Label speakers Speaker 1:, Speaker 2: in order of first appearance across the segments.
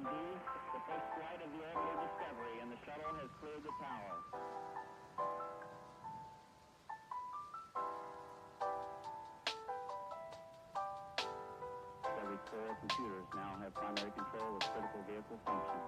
Speaker 1: be the first flight of the orbital Discovery, and the shuttle has cleared the tower. Discovery's core computers now have primary control of critical vehicle functions.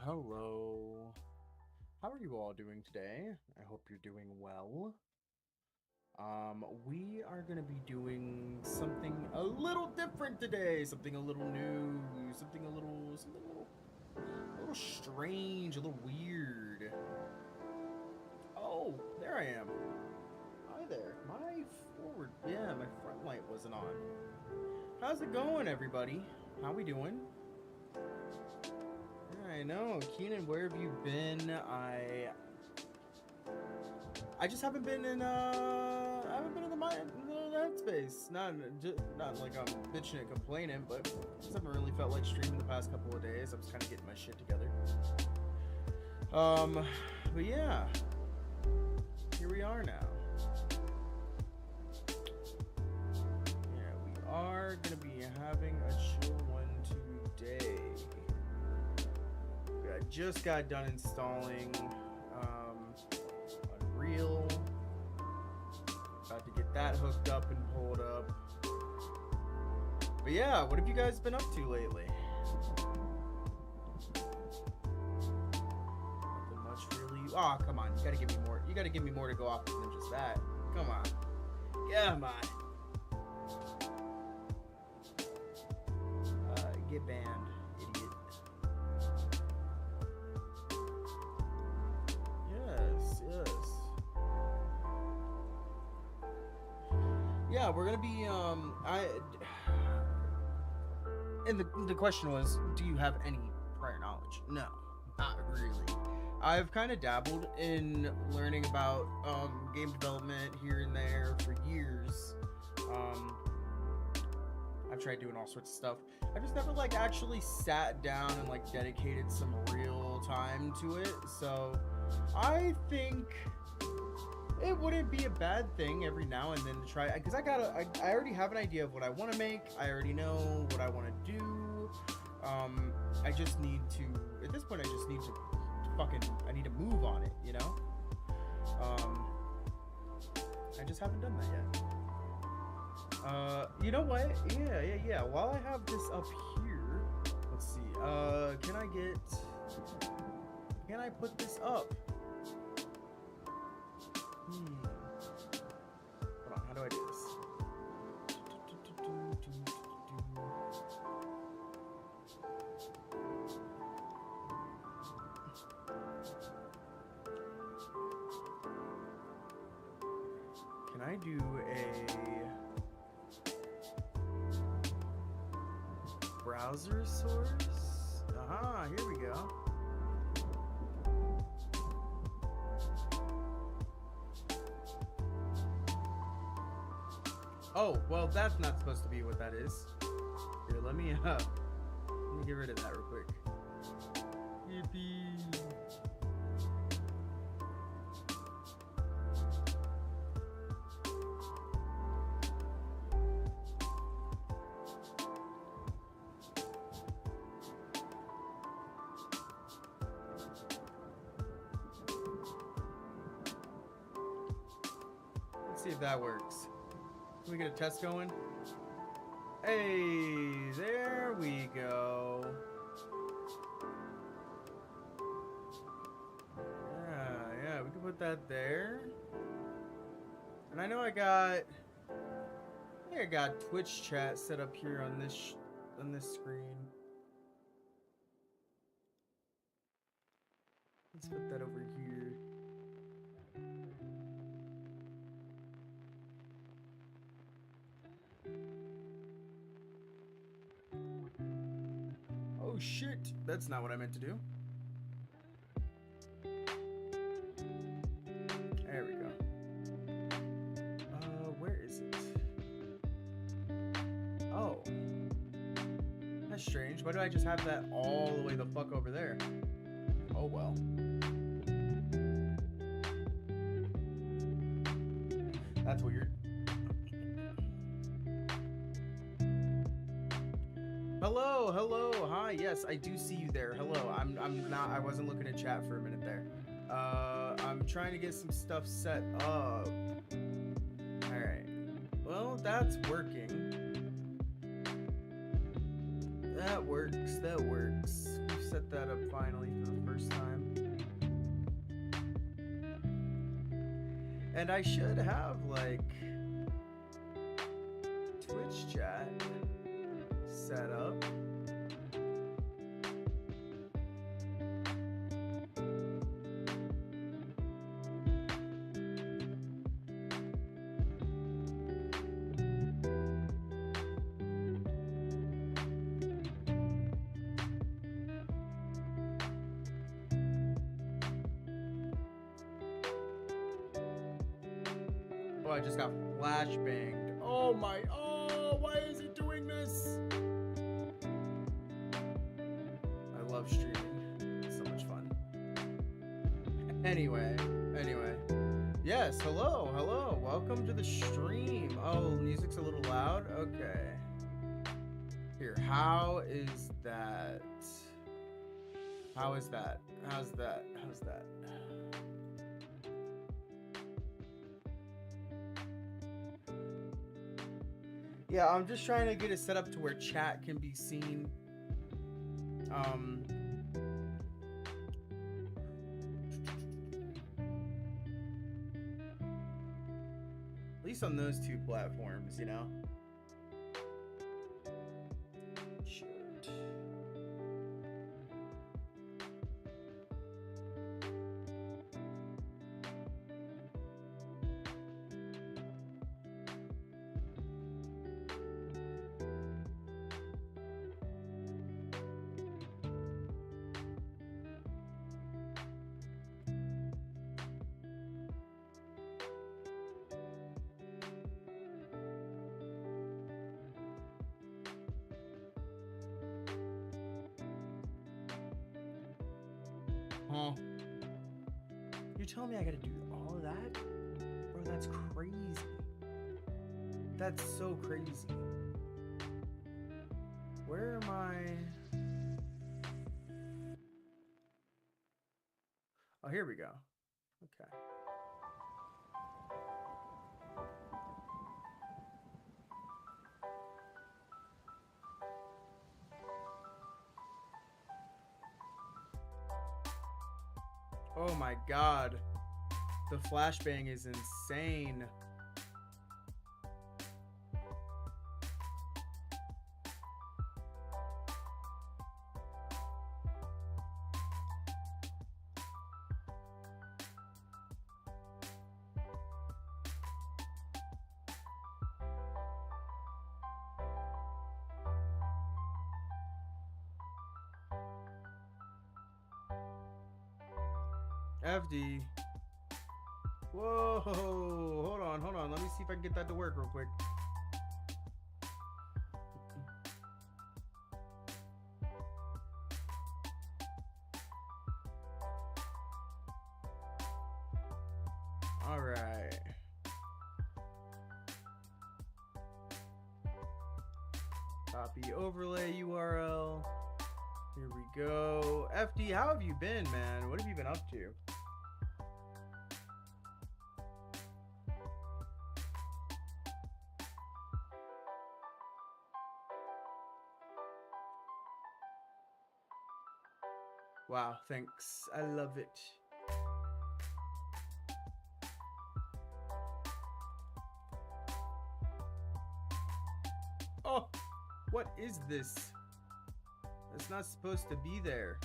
Speaker 2: Hello. How are you all doing today? I hope you're doing well. We are gonna be doing something a little different today, something a little new, something a little strange, a little weird. Oh, there I am. Hi there. My front light wasn't on. How's it going, everybody? How we doing? I know, Keenan, where have you been? I just haven't been in the headspace. Not like I'm bitching and complaining, but just haven't really felt like streaming the past couple of days. I was kind of getting my shit together. But yeah, here we are now. Yeah, we are gonna be having a chill one today. I just got done installing Unreal. About to get that hooked up and pulled up. But yeah, what have you guys been up to lately? Nothing much really. Oh, come on. You gotta give me more. You gotta give me more to go off of than just that. Come on. Come on. Get banned, idiot. Yes. Yeah, we're gonna be and the question was, do you have any prior knowledge? No, not really. I've kind of dabbled in learning about game development here and there for years. I've tried doing all sorts of stuff. I just never like actually sat down and like dedicated some real time to it. So I think it wouldn't be a bad thing every now and then to try, because I already have an idea of what I want to make. I already know what I want to do. I just need to, at this point, I just need to I need to move on it, you know? I just haven't done that yet. You know what? Yeah. While I have this up here, let's see. Can I put this up? Hold on, how do I do this? Can I do a browser source? Aha, here we go. Oh, well, that's not supposed to be what that is. Here, let me get rid of that real quick. Yippee. Let's see if that works. Can we get a test going? Hey, there we go. Yeah, we can put that there. And I know I got Twitch chat set up here on this screen. Let's put that over here. Oh shit, that's not what I meant to do. There we go. Where is it? Oh. That's strange. Why do I just have that all the way the fuck over there? Oh well. That's weird. Hello, hello, hi, yes, I do see you there. Hello, I wasn't looking at chat for a minute there. I'm trying to get some stuff set up. Alright. Well, that's working. That works, that works. We've set that up finally for the first time. And I should have, like, Twitch chat set up. Oh, I just got flashbanged. Oh my, oh, why is it doing this? I love streaming. It's so much fun. Anyway. Yes, hello. Welcome to the stream. Oh, music's a little loud? Okay. Here, how is that? How's that? Yeah, I'm just trying to get it set up to where chat can be seen. At least on those two platforms, you know? Shit. Huh? You're telling me I gotta do all of that? Bro, that's crazy. That's so crazy. Where am I? Oh, here we go. Okay. Oh my god. The flashbang is insane. FD. Whoa, hold on. Let me see if I can get that to work real quick. All right. Copy overlay URL. Here we go. FD, how have you been, man? What have you been up to? Wow, thanks. I love it. Oh, what is this? That's not supposed to be there.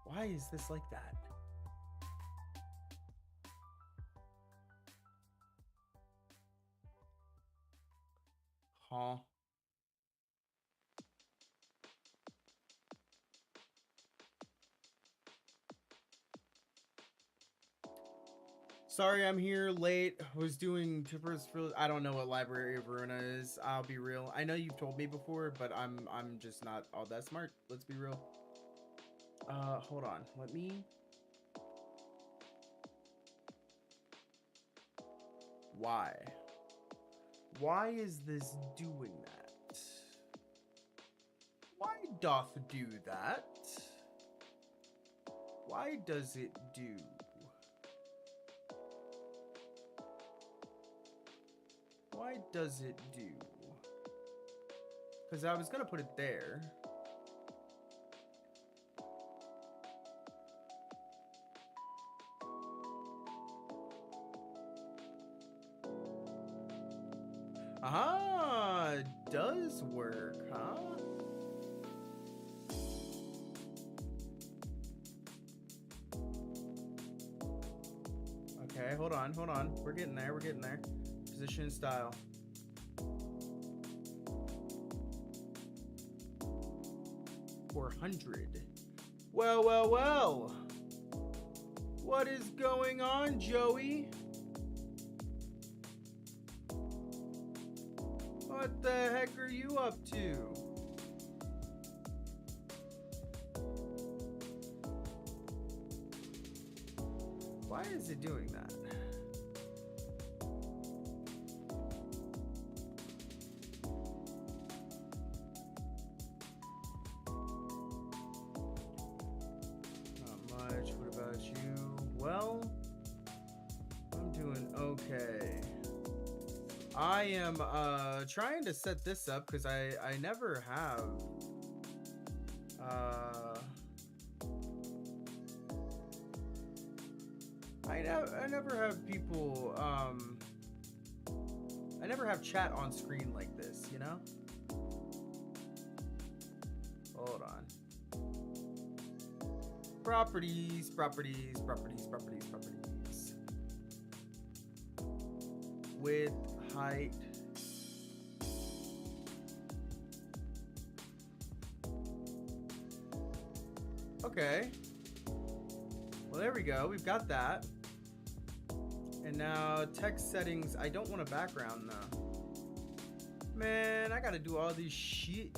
Speaker 2: Why is this like that? Huh? Sorry, I'm here late. Was doing Tippers for I don't know what Library of Verona is. I'll be real. I know you've told me before, but I'm just not all that smart. Let's be real. Hold on. Let me. Why? Why is this doing that? Why doth do that? Why does it do? Why does it do? Because I was gonna put it there. Aha, it does work, huh? Okay, hold on. We're getting there. Position style. $400. Well. What is going on, Joey? What the heck are you up to? Why is it doing that? Not much. What about you? Well, I'm doing okay. I am trying to set this up because I never have I never have people I never have chat on screen like this, you know? Hold on. Properties. Width, height. Okay. Well, there we go. We've got that. And now text settings. I don't want a background though. Man, I gotta do all this shit.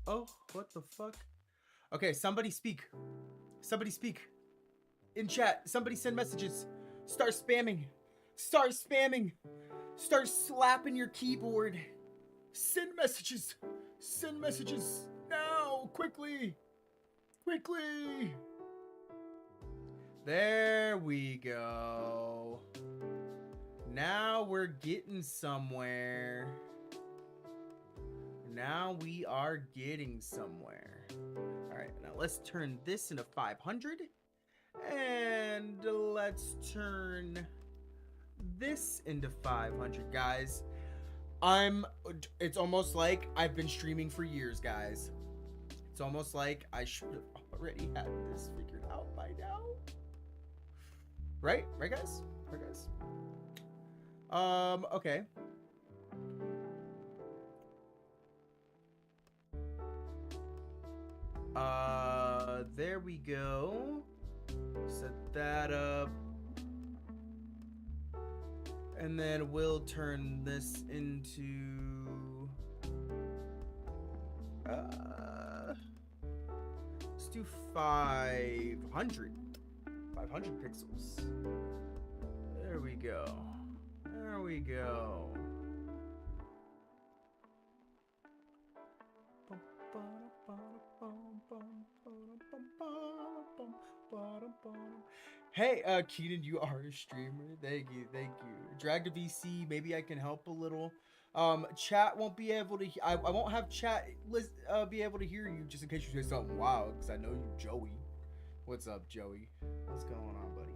Speaker 2: Oh, what the fuck? Okay, somebody speak. Somebody speak. In chat, somebody send messages. Start spamming. Start spamming. Start slapping your keyboard. Send messages. Send messages. Now, quickly. Quickly. There we go. Now we're getting somewhere. Now we are getting somewhere. All right, now let's turn this into 500. And let's turn this into 500, guys. It's almost like I've been streaming for years, guys. It's almost like I should have already had this figured out by now. Right? Right, guys? Right, guys? Okay. There we go. Set that up. And then we'll turn this into let's do 500 pixels. There we go. There we go. Hey, Keenan, you are a streamer. Thank you, thank you. Drag to VC, maybe I can help a little. Chat won't be able to. I won't have chat be able to hear you just in case you say something wild, because I know you, Joey. What's up, Joey? What's going on, buddy?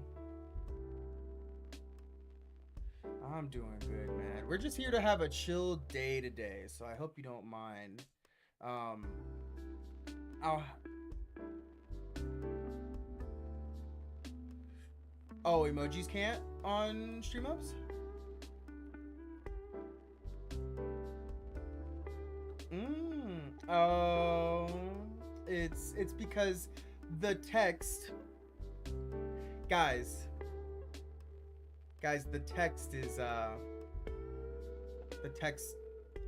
Speaker 2: I'm doing good, man. We're just here to have a chill day today, so I hope you don't mind. Oh, emojis can't on stream ups? It's because the text, guys, the text is the text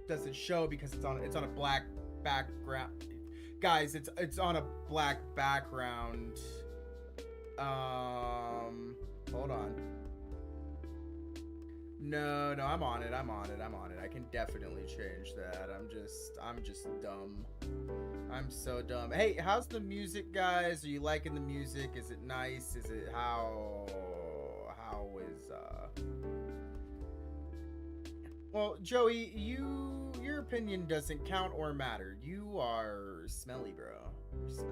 Speaker 2: doesn't show because it's on a black background. Guys, it's on a black background. Hold on. No, I'm on it. I can definitely change that. I'm just dumb. I'm so dumb. Hey, how's the music, guys? Are you liking the music? Is it nice? Is it how is Well, Joey, your opinion doesn't count or matter. You are smelly, bro. You're smelly.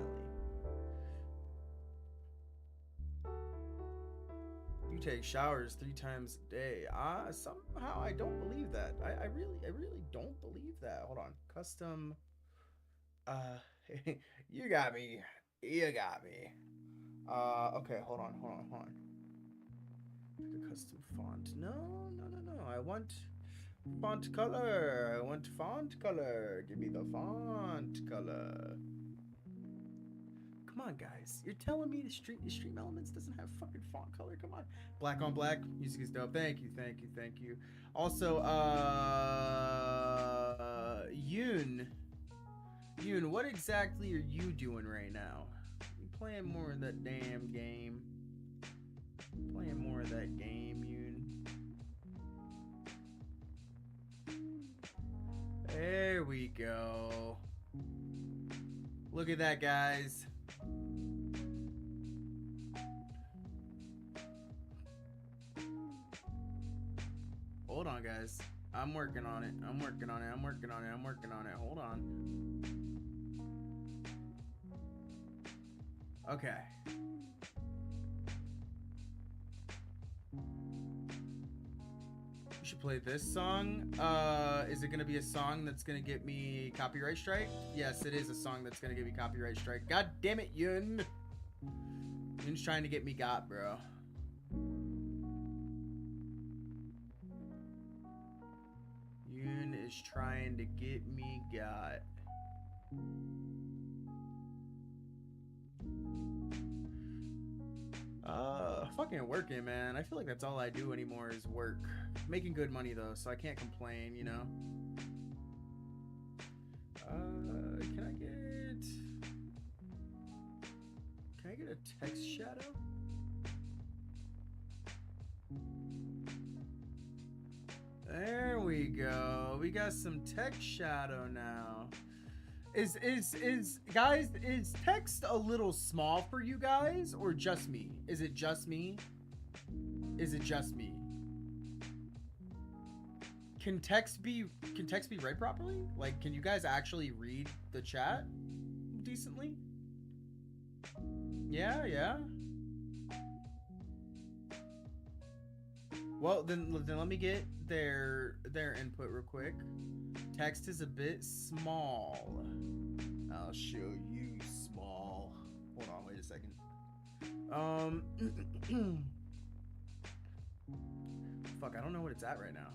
Speaker 2: You take showers 3 times a day. Somehow I don't believe that. I really don't believe that. Hold on. Custom. You got me. Okay, hold on. Pick a custom font. No. I want font color. Give me the font color. Come on, guys. You're telling me the Stream Elements doesn't have fucking font color? Come on. Black on black. Music is dope. Thank you. Also, Yoon, what exactly are you doing right now? You playing more of that damn game? Playing more of that game, Yoon. There we go. Look at that, guys. Hold on, guys. I'm working on it. Hold on. Okay. We should play this song. Is it gonna be a song that's gonna get me copyright strike? Yes, it is a song that's gonna get me copyright strike. God damn it, Yun. Yun's trying to get me got, bro. Yun is trying to get me got. Fucking working, man. I feel like that's all I do anymore is work. Making good money though, so I can't complain, you know. Can I get a text shadow? There we go. We got some text shadow now. Guys, is text a little small for you guys or just me? Is it just me? Can text be read properly? Like, can you guys actually read the chat decently? Yeah. Well, then let me get their input real quick. Text is a bit small. I'll show you small. Hold on, wait a second. Fuck, I don't know what it's at right now.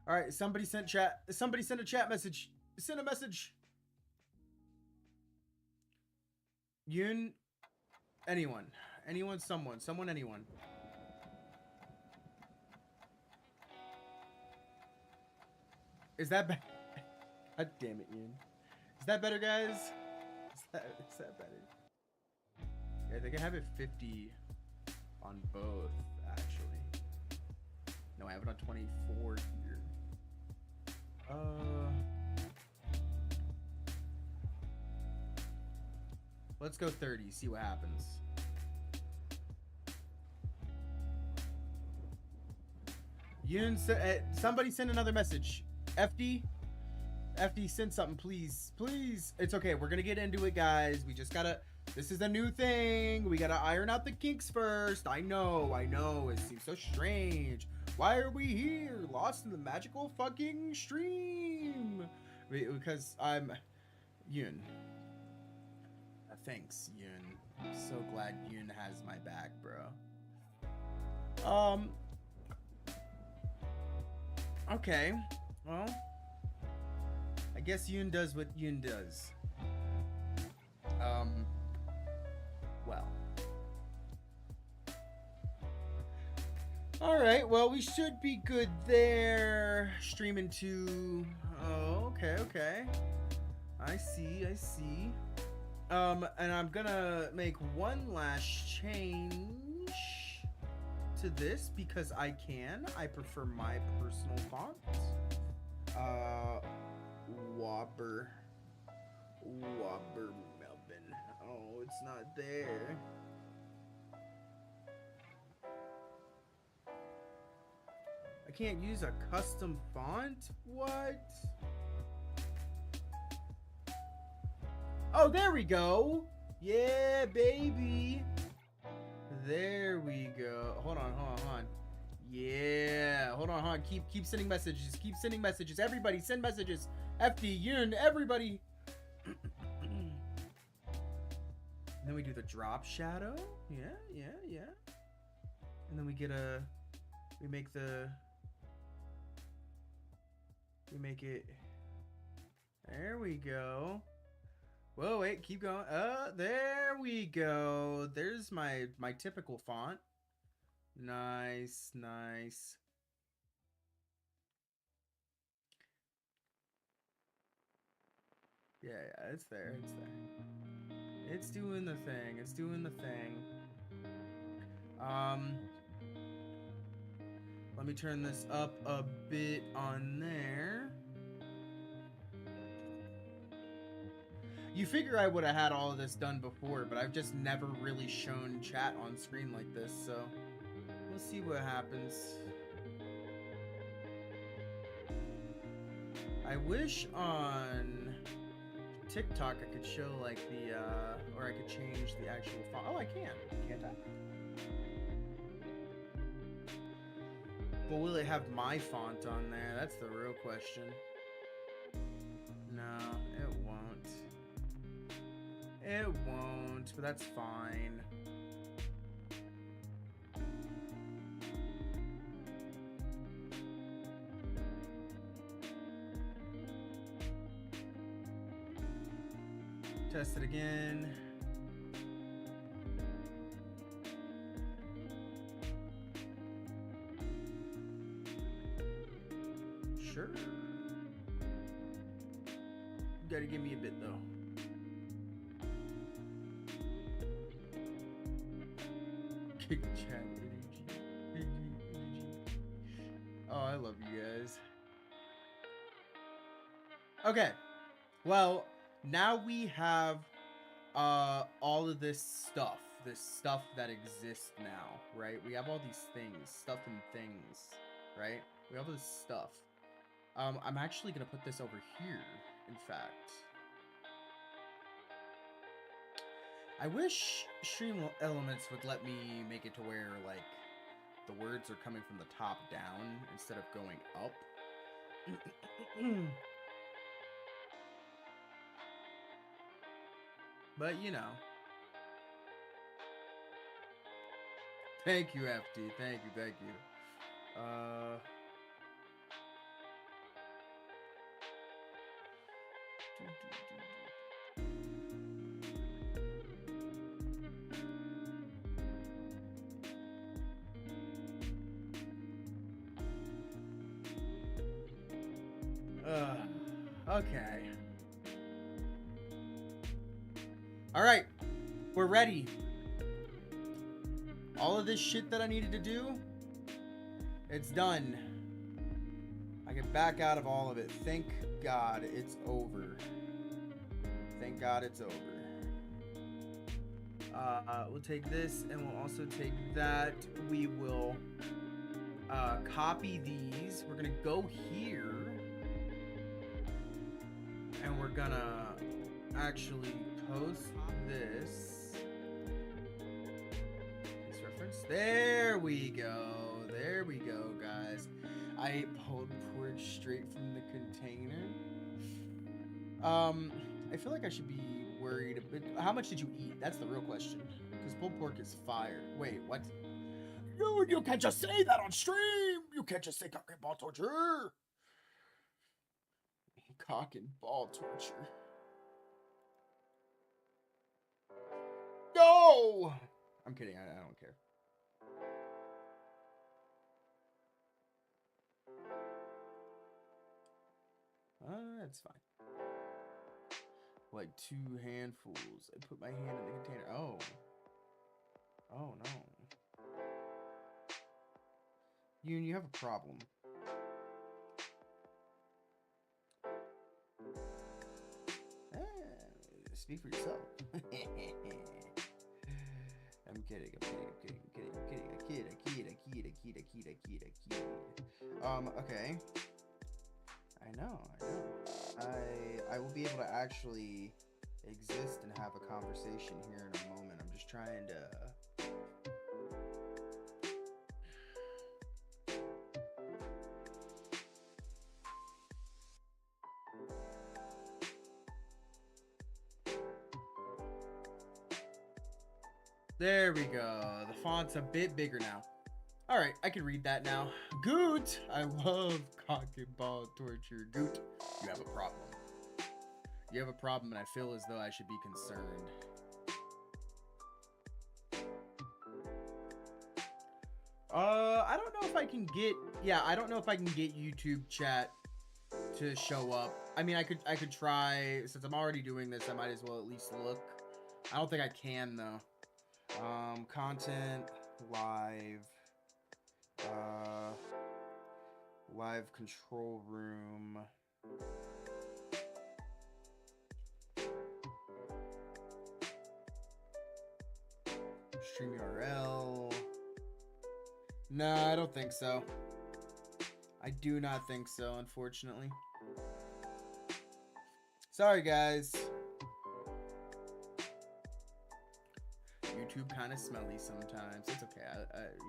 Speaker 2: All right, somebody sent chat. Somebody sent a chat message. Send a message. Yoon, anyone, someone, anyone. Is that better? God damn it, Yoon. Is that better, guys? Is that better? Yeah, I think I have it 50 on both, actually. No, I have it on 24 here. Let's go 30, see what happens. Yoon, somebody send another message. FD, send something, please. Please. It's okay. We're going to get into it, guys. We just got to... This is a new thing. We got to iron out the kinks first. I know. It seems so strange. Why are we here? Lost in the magical fucking stream. Because I'm... Yoon. Thanks, Yoon. I'm so glad Yoon has my back, bro. Okay. Well, I guess Yoon does what Yoon does. Well. Alright, well, we should be good there. Streaming to... Oh, okay. I see. And I'm gonna make one last change to this because I can. I prefer my personal font. Whopper Melvin. Oh, it's not there. I can't use a custom font? What? Oh, there we go. Yeah, baby. There we go. Hold on. Yeah. Hold on. Keep sending messages. Everybody, send messages. FD, Yoon, everybody. And then we do the drop shadow. Yeah. And then we make it. There we go. Whoa, wait, keep going. There we go. There's my typical font. Nice. Yeah, it's there. It's doing the thing. Let me turn this up a bit on there. You figure I would have had all of this done before, but I've just never really shown chat on screen like this, so we'll see what happens. I wish on TikTok I could show like the, or I could change the actual font. Oh, I can, can't I? But will it have my font on there? That's the real question. No, it won't. It won't, but that's fine. Test it again. Sure. You gotta give me a bit though. Kick chat energy. Oh, I love you guys. Okay. Well, now we have all of this stuff. this stuff that exists now, right? We have all these things, stuff and things, right? We have this stuff. I'm actually gonna put this over here, in fact. I wish Stream Elements would let me make it to where, like, the words are coming from the top down instead of going up. But, you know. Thank you, FD. Thank you, thank you. Okay. Alright. We're ready. All of this shit that I needed to do, it's done. I can back out of all of it. Thank God it's over. Thank God it's over. We'll take this and we'll also take that. We will copy these. We're gonna go here. And we're gonna actually post this. This reference. There we go. There we go, guys. I pulled porridge straight from the container. I feel like I should be worried a bit. How much did you eat? That's the real question. Because pulled pork is fire. Wait, what? You can't just say that on stream. You can't just say cock and ball torture. Cock and ball torture. No! I'm kidding. I don't care. That's fine. Like 2 handfuls. I put my hand in the container. Oh. Oh, no. You have a problem. Speak for yourself. I'm kidding. Okay. I know. I will be able to actually exist and have a conversation here in a moment. I'm just trying to... There we go. The font's a bit bigger now. Alright, I can read that now. Goot! I love cock and ball torture. Goot, you have a problem. You have a problem and I feel as though I should be concerned. I don't know if I can get... Yeah, I don't know if I can get YouTube chat to show up. I mean, I could try. Since I'm already doing this, I might as well at least look. I don't think I can, though. Content, live, live control room. Stream URL. Nah, I don't think so. I do not think so, unfortunately. Sorry, guys. YouTube kind of smelly sometimes. It's okay.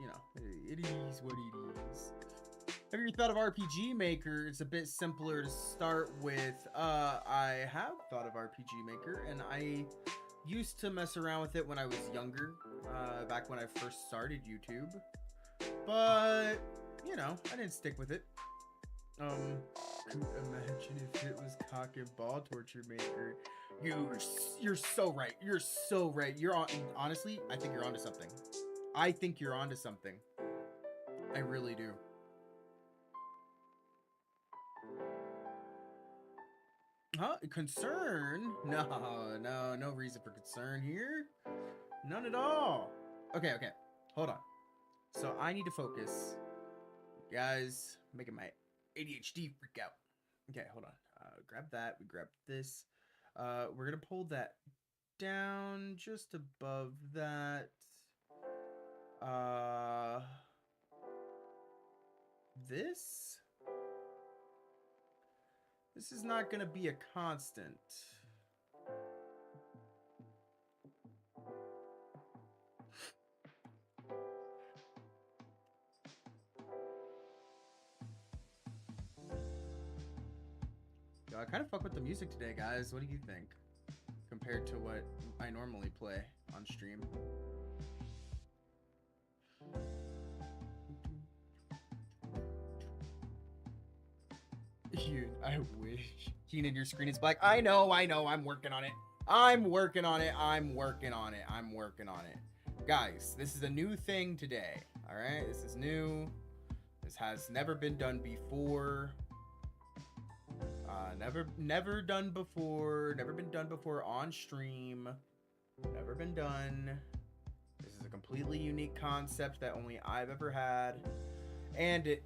Speaker 2: You know, it is what it is. Have you thought of RPG Maker? It's a bit simpler to start with. I have thought of RPG Maker, and I used to mess around with it when I was younger, back when I first started YouTube. But, you know, I didn't stick with it. Imagine if it was cock and ball torture maker. You're so right. You're so right. You're on. Honestly, I think you're onto something. I think you're onto something. I really do. Huh? Concern? No reason for concern here. None at all. Okay. Hold on. So I need to focus. Guys, making my ADHD freak out. Okay, hold on. Grab that. We grab this. We're gonna pull that down just above that. This is not gonna be a constant. Yo, I kind of fuck with the music today, guys. What do you think? Compared to what I normally play on stream. I wish. Keenan, your screen is black. I know, I'm working on it. I'm working on it. Guys, this is a new thing today. All right, this is new. This has never been done before. Never done before. Never been done before on stream. Never been done. This is a completely unique concept that only I've ever had, and it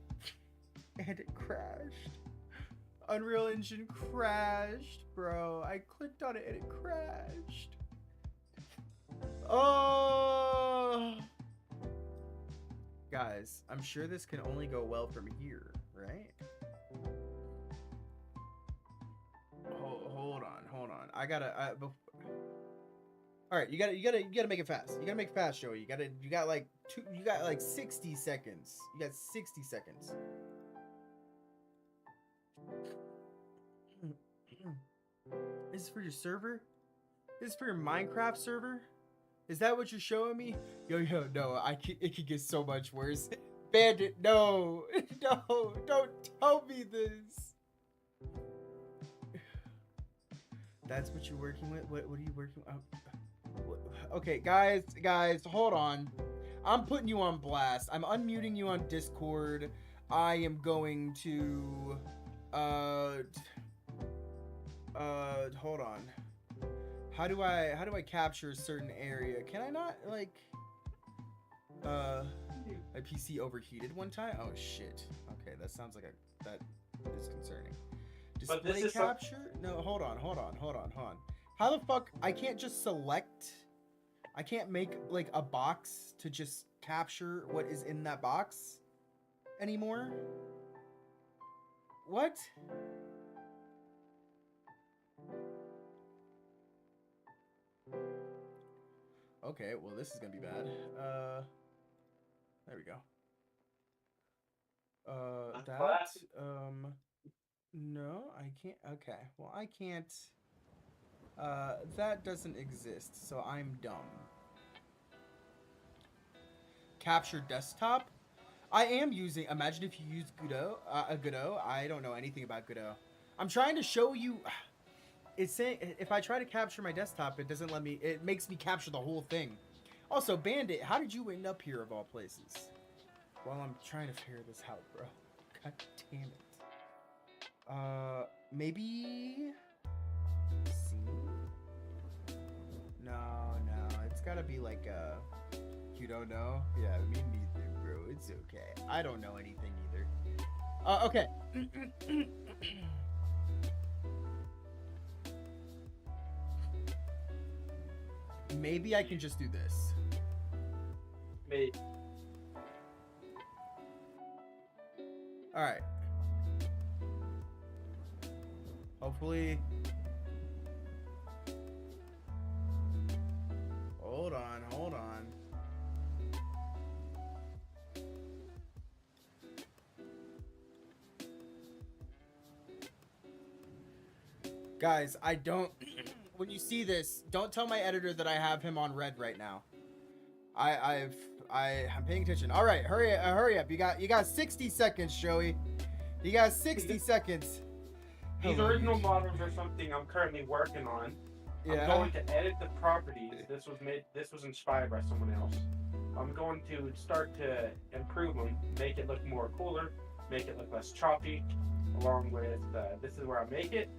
Speaker 2: crashed. Unreal Engine crashed, bro. I clicked on it and it crashed. Oh, guys, I'm sure this can only go well from here, right? Hold on. I gotta. All right, you gotta make it fast. You gotta make it fast, Joey. You got like 60 seconds. You got 60 seconds. This is for your server? This is for your Minecraft server? Is that what you're showing me? Yo, no, it could get so much worse. Bandit, no, don't tell me this. That's what you're working with? What are you working with? Okay, guys, hold on. I'm putting you on blast. I'm unmuting you on Discord. I am going to, hold on. How do I capture a certain area? Can I not, like, my PC overheated one time? Oh shit. Okay, that sounds like that is concerning. Display capture? No, hold on. How the fuck? I can't just select. I can't make like a box to just capture what is in that box anymore. What? Okay, well this is gonna be bad. There we go. No, I can't. Okay, well I can't. That doesn't exist, so I'm dumb. Capture desktop? I am using, imagine if you use Godot. I don't know anything about Godot. I'm trying to show you. It's saying if I try to capture my desktop, it doesn't let me. It makes me capture the whole thing. Also, Bandit, how did you end up here of all places? Well, I'm trying to figure this out, bro. God damn it. Maybe. C? No, it's gotta be like you don't know? Yeah, me neither, bro. It's okay. I don't know anything either. Okay. Maybe I can just do this.
Speaker 3: Maybe.
Speaker 2: Alright. Hopefully. Hold on. Guys, I don't. When you see this, don't tell my editor that I have him on red right now. I'm paying attention. All right, hurry up. You got 60 seconds, Joey. You got 60 seconds.
Speaker 3: These original models are something I'm currently working on. Yeah. I'm going to edit the properties. This was inspired by someone else. I'm going to start to improve them, make it look more cooler, make it look less choppy, along with this is where I make it,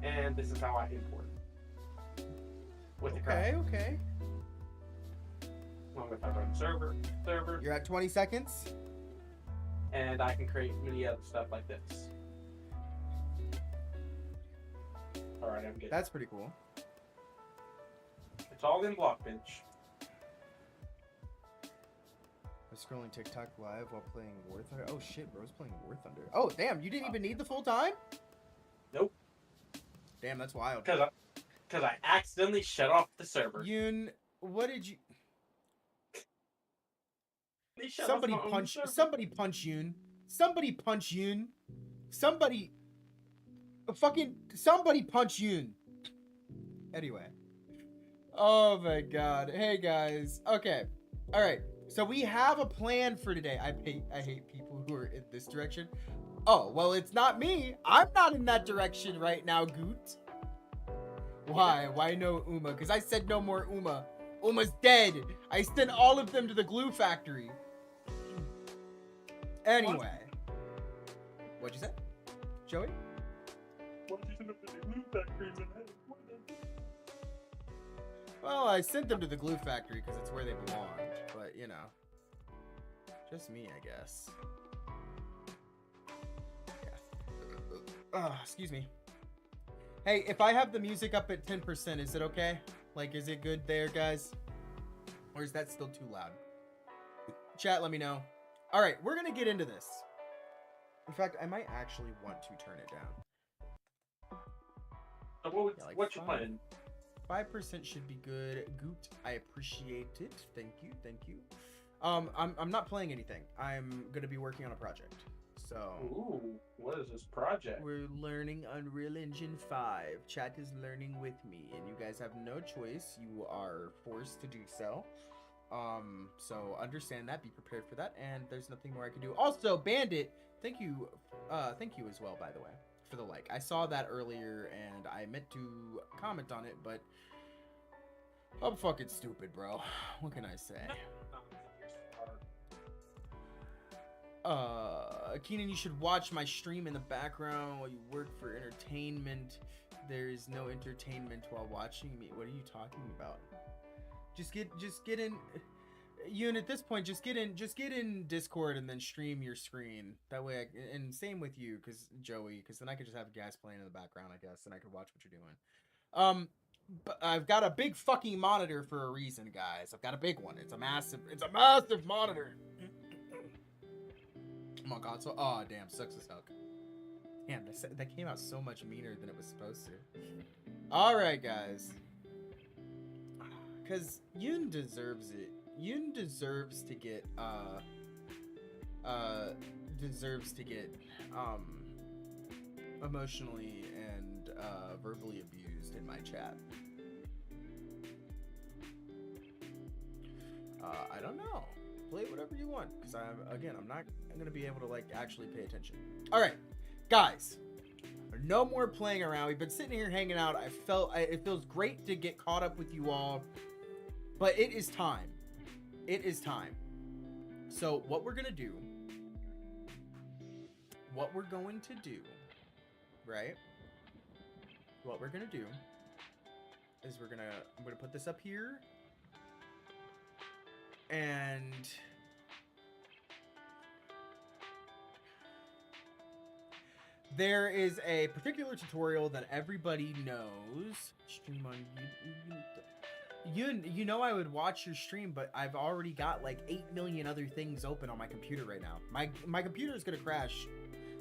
Speaker 3: and this is how I import it. With the craft.
Speaker 2: Okay.
Speaker 3: Along with I run server.
Speaker 2: You're at 20 seconds.
Speaker 3: And I can create many other stuff like this. Alright, I'm good.
Speaker 2: That's pretty cool.
Speaker 3: It's all in Blockbench.
Speaker 2: I'm scrolling TikTok live while playing War Thunder. Oh shit, bro's playing War Thunder. Oh damn, you didn't even need the full time?
Speaker 3: Nope.
Speaker 2: Damn, that's wild.
Speaker 3: Because I accidentally shut off the server.
Speaker 2: Yoon, what did you...
Speaker 3: Somebody
Speaker 2: punch Yoon. Somebody punch Yoon. Somebody punch Yoon. Anyway. Oh my god. Hey guys. Okay. Alright. So we have a plan for today. I hate people who are in this direction. Oh, well, it's not me. I'm not in that direction right now, Goot. Why? Why no Uma? Because I said no more Uma. Uma's dead. I sent all of them to the glue factory. Anyway. What'd you say? Joey?
Speaker 3: Why'd you send them to the glue factory?
Speaker 2: Well, I sent them to the glue factory because it's where they belong. But, you know. Just me, I guess. Yeah. Excuse me. Hey, if I have the music up at 10%, is it okay? Like, is it good there, guys? Or is that still too loud? Chat, let me know. All right, we're going to get into this. In fact, I might actually want to turn it down.
Speaker 3: So what's your plan?
Speaker 2: 5% should be good. Goot, I appreciate it. Thank you, thank you. I'm not playing anything. I'm going to be working on a project. So,
Speaker 3: ooh, what is this project?
Speaker 2: We're learning Unreal Engine 5. Chat is learning with me, and you guys have no choice. You are forced to do so. So understand that, be prepared for that, and there's nothing more I can do. Also, Bandit, thank you as well, by the way, for the like. I saw that earlier, and I meant to comment on it, but I'm fucking stupid, bro. What can I say? Keenan, you should watch my stream in the background while you work for entertainment. There is no entertainment while watching me. What are you talking about? Just get in. Yoon, at this point, just get in Discord and then stream your screen. That way, and same with you, Joey, because then I could just have guys playing in the background, I guess, and I could watch what you're doing. But I've got a big fucking monitor for a reason, guys. I've got a big one. It's a massive monitor. Oh my god, oh damn, sucks as hell. Damn, that came out so much meaner than it was supposed to. Alright, guys. Because Yoon deserves it. Yoon deserves to get, emotionally and, verbally abused in my chat. I don't know. Play whatever you want, because I'm not gonna be able to like actually pay attention. All right, guys, no more playing around. We've been sitting here hanging out. It feels great to get caught up with you all, but it is time. It is time. So what we're gonna do, right? What we're gonna do is I'm gonna put this up here. And there is a particular tutorial that everybody knows. Stream on YouTube. You know I would watch your stream, but I've already got like 8 million other things open on my computer right now. My computer is gonna crash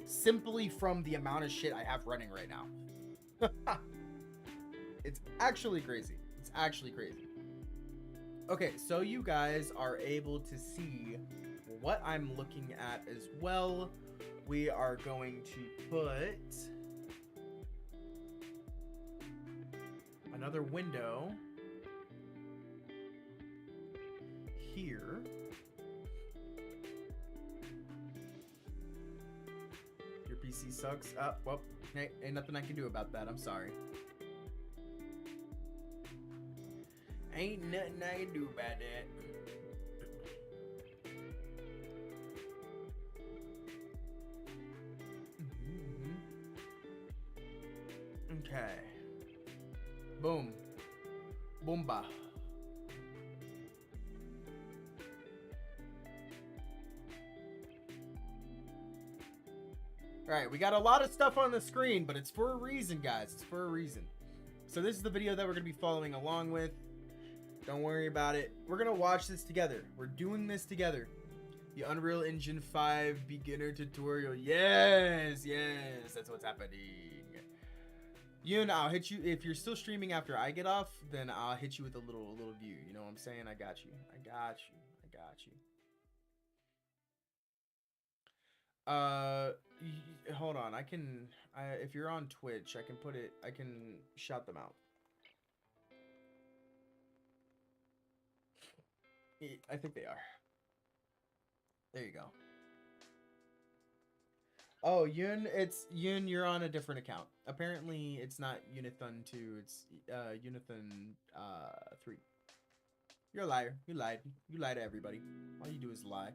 Speaker 2: simply from the amount of shit I have running right now. It's actually crazy. It's actually crazy. Okay, so you guys are able to see what I'm looking at as well. We are going to put another window here. Your PC sucks. Well, hey, ain't nothing I can do about that. I'm sorry. Ain't nothing I can do about that. Okay. Boom. Boomba. Alright, we got a lot of stuff on the screen, but it's for a reason, guys. It's for a reason. So this is the video that we're going to be following along with. Don't worry about it. We're gonna watch this together. We're doing this together. The Unreal Engine 5 beginner tutorial. Yes, yes, that's what's happening. Yun, I'll hit you if you're still streaming after I get off. Then I'll hit you with a little view. You know what I'm saying? I got you. I got you. I got you. Hold on. I can. If you're on Twitch, I can put it. I can shout them out. I think they are. There you go. Oh, Yun, it's Yun. You're on a different account. Apparently, it's not Unithon 2. It's Unithon 3. You're a liar. You lied. You lie to everybody. All you do is lie.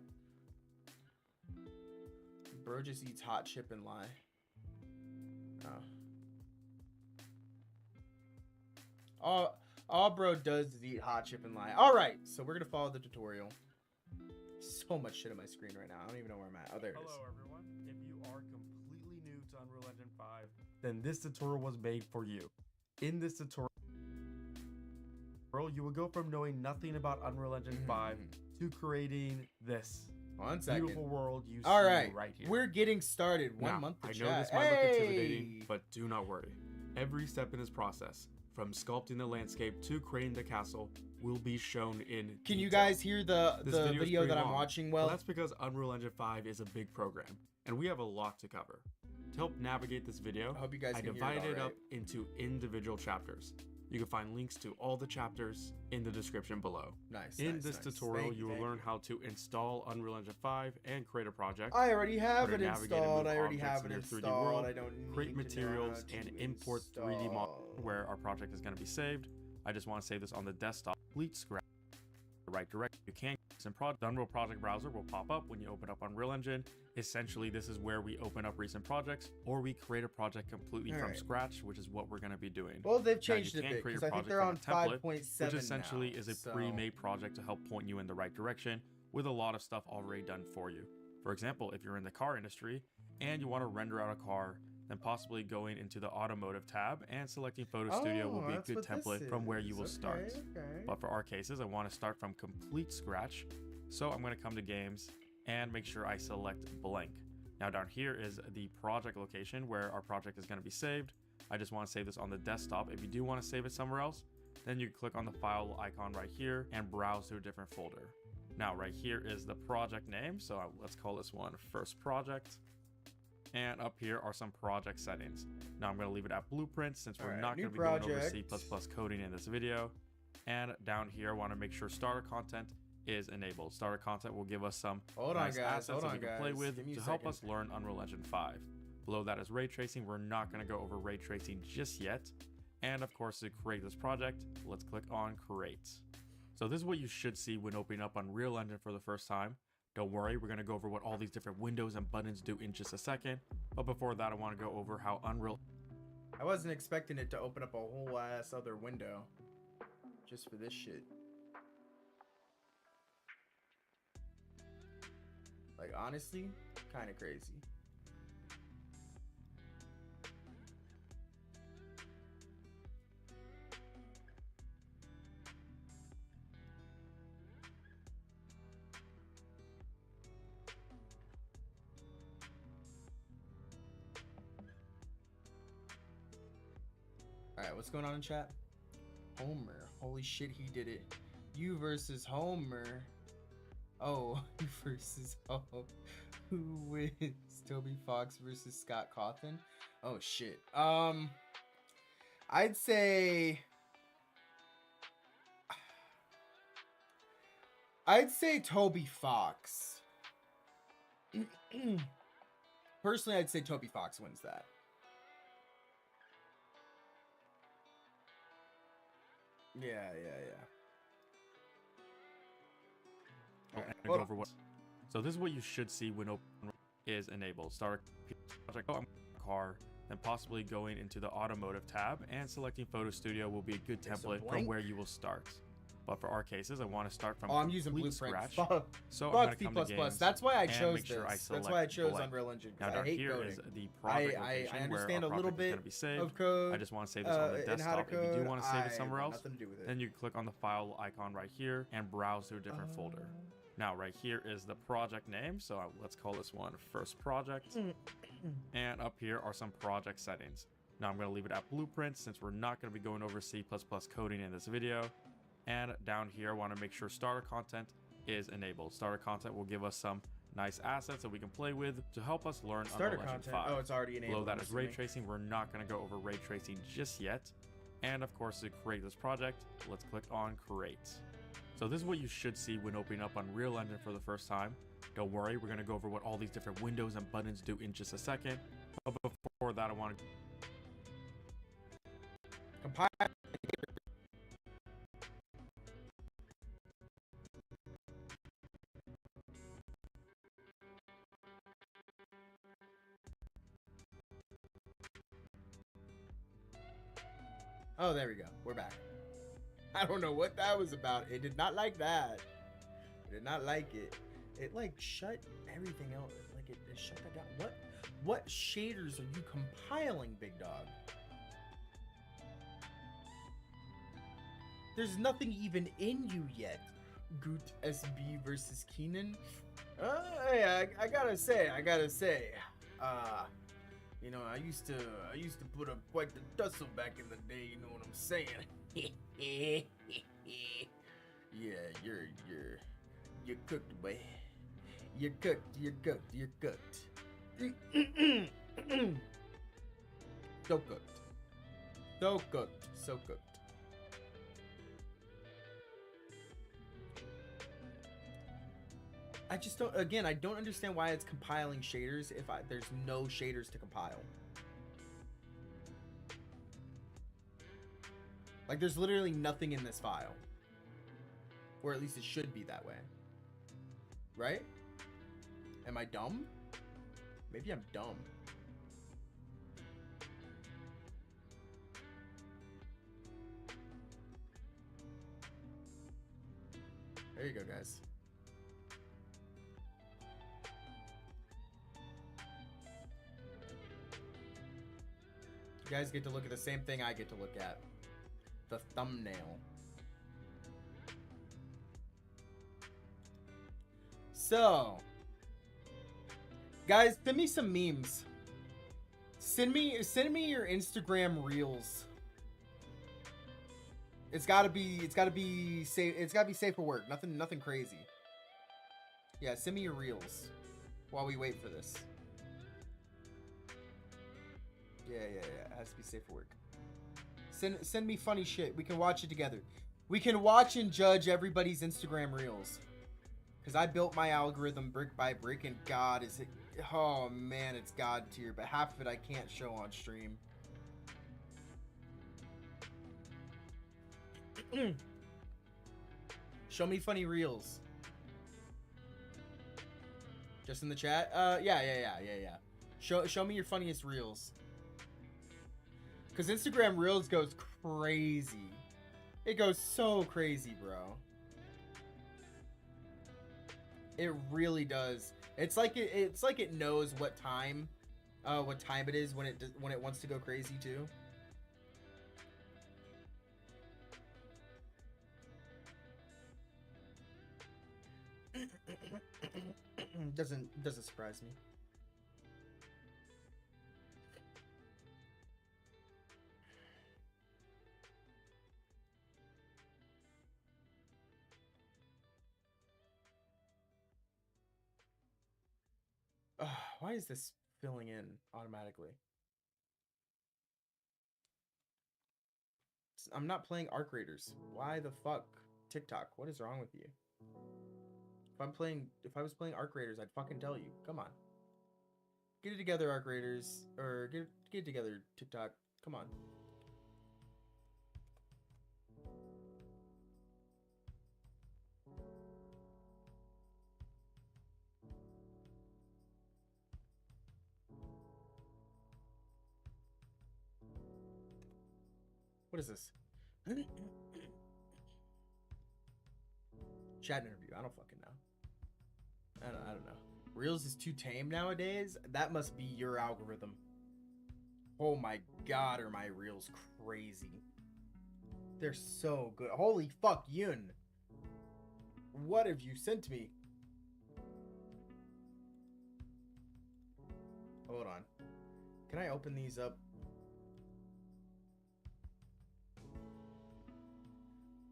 Speaker 2: Bro just eats hot chip and lie. Oh. All bro does is eat hot chip and lie. All right, so we're gonna follow the tutorial. So much shit on my screen right now. I don't even know where I'm at. Oh, there it is.
Speaker 4: Hello everyone. If you are completely new to Unreal Engine 5, then this tutorial was made for you. In this tutorial, you will go from knowing nothing about Unreal Engine 5 to creating this
Speaker 2: 1 second.
Speaker 4: beautiful world you see
Speaker 2: All right,
Speaker 4: here.
Speaker 2: we're getting started. One
Speaker 4: now,
Speaker 2: month to
Speaker 4: I
Speaker 2: chat.
Speaker 4: know this might look intimidating,
Speaker 2: Hey!
Speaker 4: but do not worry. Every step in this process, from sculpting the landscape to creating the castle, will be shown in
Speaker 2: Can you
Speaker 4: detail.
Speaker 2: guys hear the video that I'm watching well?
Speaker 4: That's because Unreal Engine 5 is a big program, and we have a lot to cover. To help navigate this video,
Speaker 2: I hope you guys
Speaker 4: I
Speaker 2: can
Speaker 4: divided
Speaker 2: hear
Speaker 4: it
Speaker 2: it all
Speaker 4: up into individual chapters. You can find links to all the chapters in the description below.
Speaker 2: Nice.
Speaker 4: In
Speaker 2: nice,
Speaker 4: this
Speaker 2: nice.
Speaker 4: tutorial,
Speaker 2: Thank
Speaker 4: you will
Speaker 2: thank
Speaker 4: learn how to install Unreal Engine 5 and create a project.
Speaker 2: I already have
Speaker 4: how
Speaker 2: it
Speaker 4: to navigate and
Speaker 2: installed.
Speaker 4: move
Speaker 2: I already
Speaker 4: objects
Speaker 2: have
Speaker 4: in
Speaker 2: it
Speaker 4: your 3D
Speaker 2: installed.
Speaker 4: world,
Speaker 2: I don't need
Speaker 4: create
Speaker 2: to know
Speaker 4: materials,
Speaker 2: how
Speaker 4: and
Speaker 2: to
Speaker 4: import 3D model
Speaker 2: install.
Speaker 4: where our project is going to be saved. I just want to save this on the desktop. Complete scratch. The right direction. You can recent project. The Unreal Project browser will pop up when you open up Unreal Engine. Essentially, this is where we open up recent projects, or we create a project completely from
Speaker 2: Alright.
Speaker 4: scratch, which is what we're going to be doing.
Speaker 2: Well, they've
Speaker 4: Now,
Speaker 2: changed
Speaker 4: you
Speaker 2: it a
Speaker 4: can
Speaker 2: bit
Speaker 4: create
Speaker 2: because
Speaker 4: your
Speaker 2: I think
Speaker 4: project
Speaker 2: they're
Speaker 4: from
Speaker 2: on
Speaker 4: a template,
Speaker 2: 5.7
Speaker 4: which essentially
Speaker 2: now,
Speaker 4: is a
Speaker 2: so-
Speaker 4: pre-made project to help point you in the right direction with a lot of stuff already done for you. For example, if you're in the car industry and you want to render out a car, then possibly going into the automotive tab and selecting Photo Studio will be a
Speaker 2: that's
Speaker 4: good
Speaker 2: what this
Speaker 4: template from where you
Speaker 2: is.
Speaker 4: will start.
Speaker 2: Okay.
Speaker 4: But for our cases, I want to start from complete scratch. So I'm going to come to games and make sure I select blank. Now down here is the project location where our project is going to be saved. I just want to save this on the desktop. If you do want to save it somewhere else, then you click on the file icon right here and browse to a different folder. Now right here is the project name. So let's call this one first project. And up here are some project settings. Now I'm going to leave it at blueprint since we're
Speaker 2: Alright,
Speaker 4: not
Speaker 2: new
Speaker 4: going to be going over
Speaker 2: project.
Speaker 4: C++ coding in this video. And down here, I want to make sure starter content is enabled. Starter content will give us some
Speaker 2: Hold on,
Speaker 4: nice
Speaker 2: guys.
Speaker 4: assets
Speaker 2: Hold
Speaker 4: that
Speaker 2: on,
Speaker 4: we can
Speaker 2: guys.
Speaker 4: play with
Speaker 2: Give me a
Speaker 4: to help
Speaker 2: second.
Speaker 4: us learn Unreal Engine 5. Below that is ray tracing. We're not going to go over ray tracing just yet. And of course, to create this project, let's click on create. So this is what you should see when opening up Unreal Engine for the first time. Don't worry, we're going to go over what all these different windows and buttons do in just a second. But before that, I want to go over how Unreal...
Speaker 2: I wasn't expecting it to open up a whole ass other window just for this shit. Like, honestly, kind of crazy. Alright, what's going on in chat? Homer. Holy shit, he did it. You versus Homer. Oh, you versus Homer. Who wins? Toby Fox versus Scott Cawthon? Oh shit. I'd say Toby Fox. Personally, I'd say Toby Fox wins that. Yeah.
Speaker 4: Go over what. So this is what you should see when open is enabled. Start project car, then possibly going into the automotive tab and selecting Photo Studio will be a good
Speaker 2: Okay, so
Speaker 4: template from
Speaker 2: blank.
Speaker 4: where you will start. But for our cases, I want to start from
Speaker 2: Oh, I'm using
Speaker 4: complete
Speaker 2: Blueprint.
Speaker 4: scratch.
Speaker 2: Fuck,
Speaker 4: So I'm
Speaker 2: fuck
Speaker 4: going to
Speaker 2: C++.
Speaker 4: come to games.
Speaker 2: That's why I
Speaker 4: and
Speaker 2: chose
Speaker 4: make sure I
Speaker 2: this. That's why I
Speaker 4: select
Speaker 2: chose
Speaker 4: blank.
Speaker 2: Unreal Engine,
Speaker 4: Now
Speaker 2: because I
Speaker 4: down
Speaker 2: hate
Speaker 4: here
Speaker 2: coding.
Speaker 4: is the project
Speaker 2: I
Speaker 4: location where our
Speaker 2: understand a little
Speaker 4: project is going
Speaker 2: bit
Speaker 4: to be saved.
Speaker 2: of code.
Speaker 4: I just want to save this on the
Speaker 2: and how to
Speaker 4: desktop. If you do
Speaker 2: code,
Speaker 4: want to save it
Speaker 2: I
Speaker 4: somewhere
Speaker 2: want
Speaker 4: else,
Speaker 2: nothing to do with it.
Speaker 4: then you click on the file icon right here and browse to a different folder. Now right here is the project name, so let's call this one first project. And up here are some project settings. Now I'm going to leave it at Blueprint since we're not going to be going over C++ coding in this video. And down here I want to make sure starter content is enabled. Starter content will give us some nice assets that we can play with to help us learn
Speaker 2: Starter
Speaker 4: Unreal Engine
Speaker 2: content.
Speaker 4: 5.
Speaker 2: Oh, it's already enabled.
Speaker 4: Below that is ray tracing. We're not going to go over ray tracing just yet. And of course, to create this project, let's click on create. So this is what you should see when opening up Unreal Engine for the first time. Don't worry, we're going to go over what all these different windows and buttons do in just a second. But before that, I want to
Speaker 2: compile. Oh, there we go. We're back. I don't know what that was about. It did not like that. It did not like it. It like shut everything else. Like it shut that down. What shaders are you compiling, big dog? There's nothing even in you yet. Goot SB versus Keenan. Yeah, I gotta say. You know, I used to put up quite the tussle back in the day. You know what I'm saying? Yeah, you're cooked, boy. You're cooked. So cooked. I just don't. Again, I don't understand why it's compiling shaders if there's no shaders to compile. Like, there's literally nothing in this file, or at least it should be that way, right? Am I dumb? Maybe I'm dumb. There you go, guys. You guys get to look at the same thing I get to look at. The thumbnail. So, guys, send me some memes. Send me your Instagram reels. It's gotta be safe. It's gotta be safe for work. Nothing crazy. Yeah, send me your reels while we wait for this. Yeah. It has to be safe for work. Send me funny shit. We can watch it together. We can watch and judge everybody's Instagram reels. Because I built my algorithm brick by brick, and God, is it... Oh, man, it's God tier. But half of it I can't show on stream. Show me funny reels. Just in the chat? Yeah. Show me your funniest reels. Because Instagram Reels goes crazy. It goes so crazy, bro. It really does. It's like it knows what time it is when it wants to go crazy too. Doesn't surprise me. Why is this filling in automatically? I'm not playing Arc Raiders. Why the fuck? TikTok, what is wrong with you? If I was playing Arc Raiders, I'd fucking tell you. Come on. Get it together, Arc Raiders. Or get it together, TikTok. Come on. What is this? Chat interview. I don't fucking know. I don't know. Reels is too tame nowadays. That must be your algorithm. Oh my god, are my reels crazy. They're so good. Holy fuck, Yun. What have you sent me? Hold on. Can I open these up?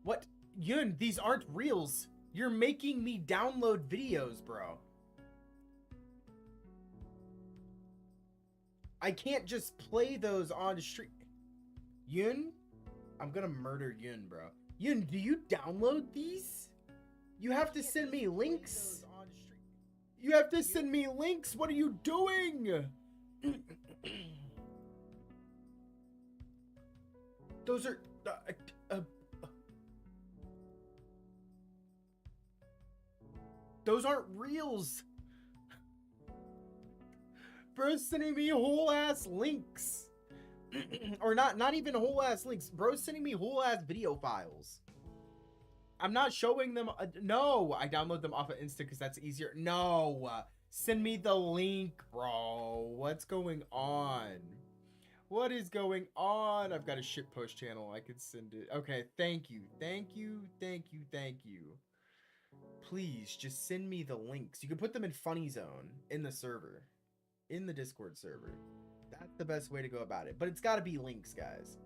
Speaker 2: What? Yun, these aren't reels. You're making me download videos, bro. I can't just play those on stream. Yun? I'm gonna murder Yun, bro. Yun, do you download these? You have to send me links. You have to send me links. What are you doing? Those are... those aren't reels. Bro's sending me whole ass links. Or not even whole ass links. Bro's sending me whole ass video files. I'm not showing them. No, I download them off of Insta because that's easier. No, send me the link, bro. What's going on? What is going on? I've got a shit post channel. I could send it. Okay, thank you. Thank you. Thank you. Thank you. Please just send me the links. You can put them in Funny Zone in the server. In the Discord server. That's the best way to go about it. But it's got to be links, guys.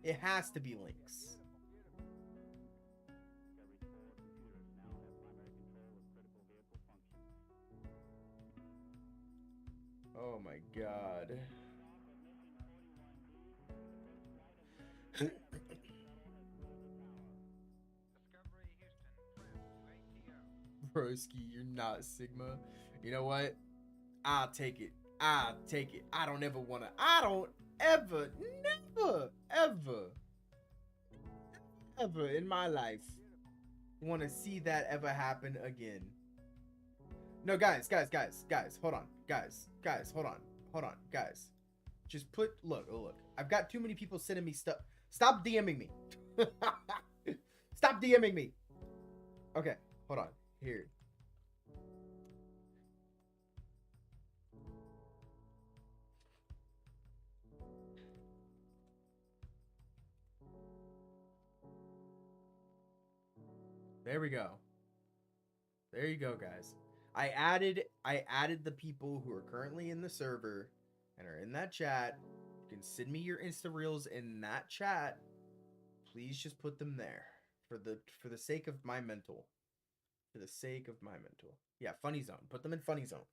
Speaker 2: It has to be links. Oh my god. Broski, you're not Sigma. You know what? I'll take it. I'll take it. I don't ever want to. I don't ever, never, ever in my life want to see that ever happen again. No, guys, hold on. Guys, hold on, guys. Just put, look. I've got too many people sending me stuff. Stop DMing me. Stop DMing me. Okay, hold on. Here. There we go. There you go, guys. I added the people who are currently in the server and are in that chat. You can send me your Insta Reels in that chat. Please just put them there for the sake of my mental. For the sake of my mental. Yeah, Funny Zone. Put them in Funny Zone.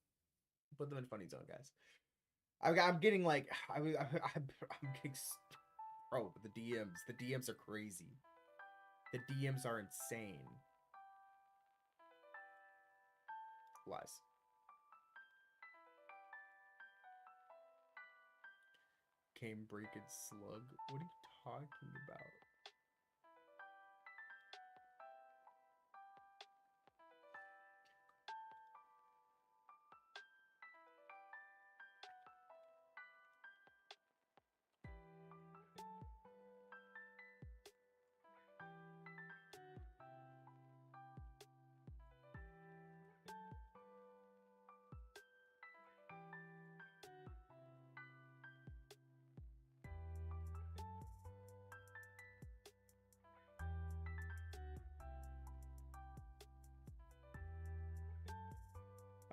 Speaker 2: Put them in Funny Zone, guys. I'm getting like I'm getting, bro, the DMs. The DMs are crazy. The DMs are insane. Lies. Cambric and Slug. What are you talking about?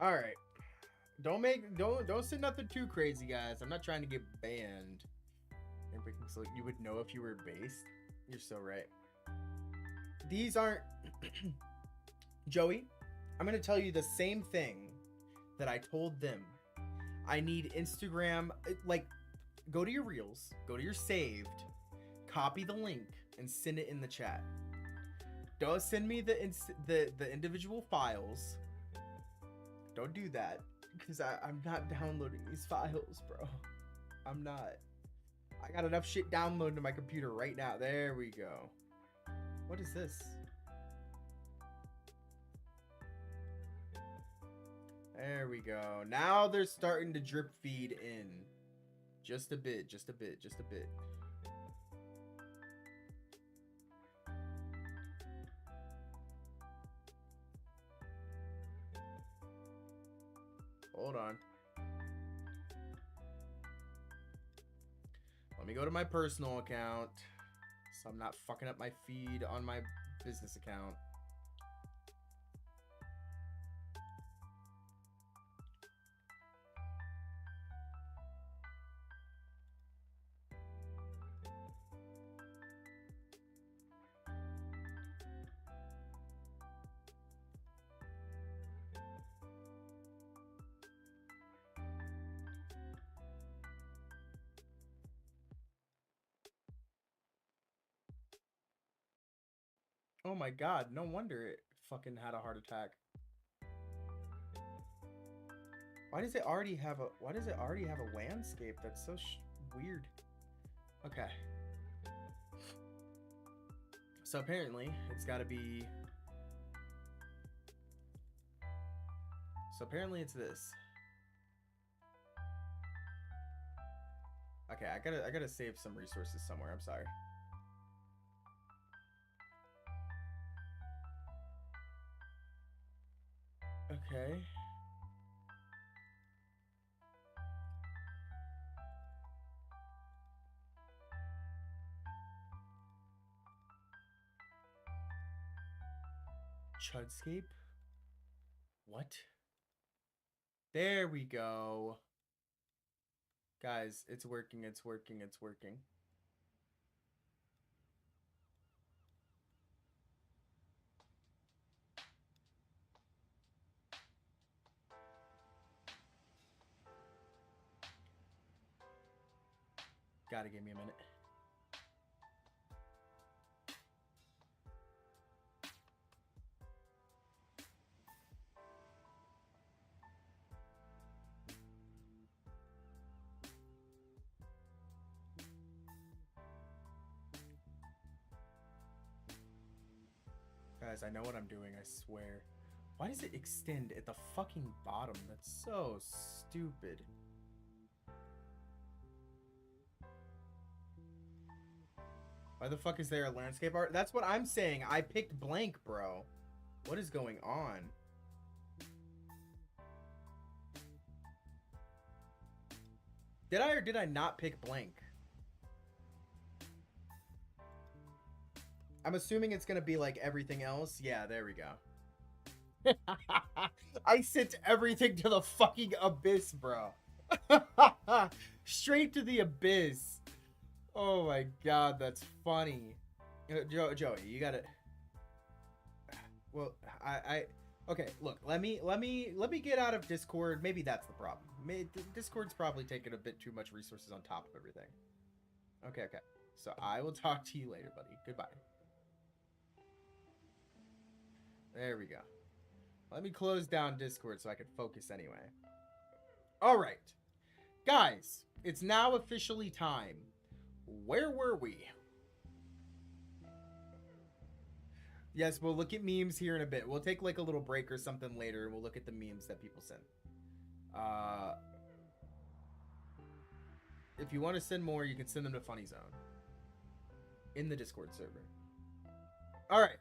Speaker 2: All right. Don't say nothing too crazy, guys. I'm not trying to get banned. So you would know if you were based. You're so right. These aren't Joey, I'm going to tell you the same thing that I told them. I need Instagram, like, go to your Reels, go to your saved, copy the link, and send it in the chat. Don't send me the individual files. Don't do that, because I'm not downloading these files, bro. I'm not. I got enough shit downloaded to my computer right now. There we go. What is this? There we go. Now they're starting to drip feed in. Just a bit, just a bit, just a bit. Hold on. Let me go to my personal account, so I'm not fucking up my feed on my business account. Oh my god, no wonder it fucking had a heart attack. Why does it already have a landscape? That's so weird. Okay. So apparently it's got to be it's this. Okay, I gotta save some resources somewhere. I'm sorry. Okay. Chudscape? What? There we go. Guys, it's working, it's working, it's working. Gotta give me a minute. Guys, I know what I'm doing, I swear. Why does it extend at the fucking bottom? That's so stupid. Why the fuck is there a landscape art? That's what I'm saying. I picked blank, bro. What is going on? Did I or did I not pick blank? I'm assuming it's gonna be like everything else. Yeah, there we go. I sent everything to the fucking abyss, bro. Straight to the abyss. Oh my god, that's funny. Joey, you gotta. Well, okay. Look, let me get out of Discord. Maybe that's the problem. Discord's probably taking a bit too much resources on top of everything. Okay. So I will talk to you later, buddy. Goodbye. There we go. Let me close down Discord so I can focus anyway. All right, guys, it's now officially time. Where were we? Yes, we'll look at memes here in a bit. We'll take like a little break or something later, and we'll look at the memes that people send. If you want to send more, you can send them to Funny Zone in the Discord server. All right.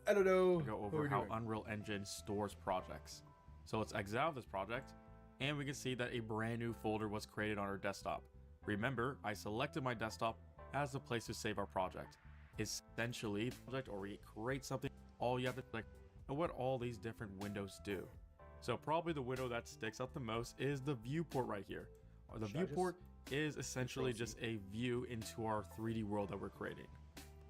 Speaker 2: I don't know.
Speaker 4: Go over how Unreal Engine stores projects. So let's exit out of this project, and we can see that a brand new folder was created on our desktop. Remember, I selected my desktop as the place to save our project. Essentially, project or we create something, all you have to click and what all these different windows do. So probably the window that sticks out the most is the viewport right here. Or the viewport is essentially just a view into our 3D world that we're creating.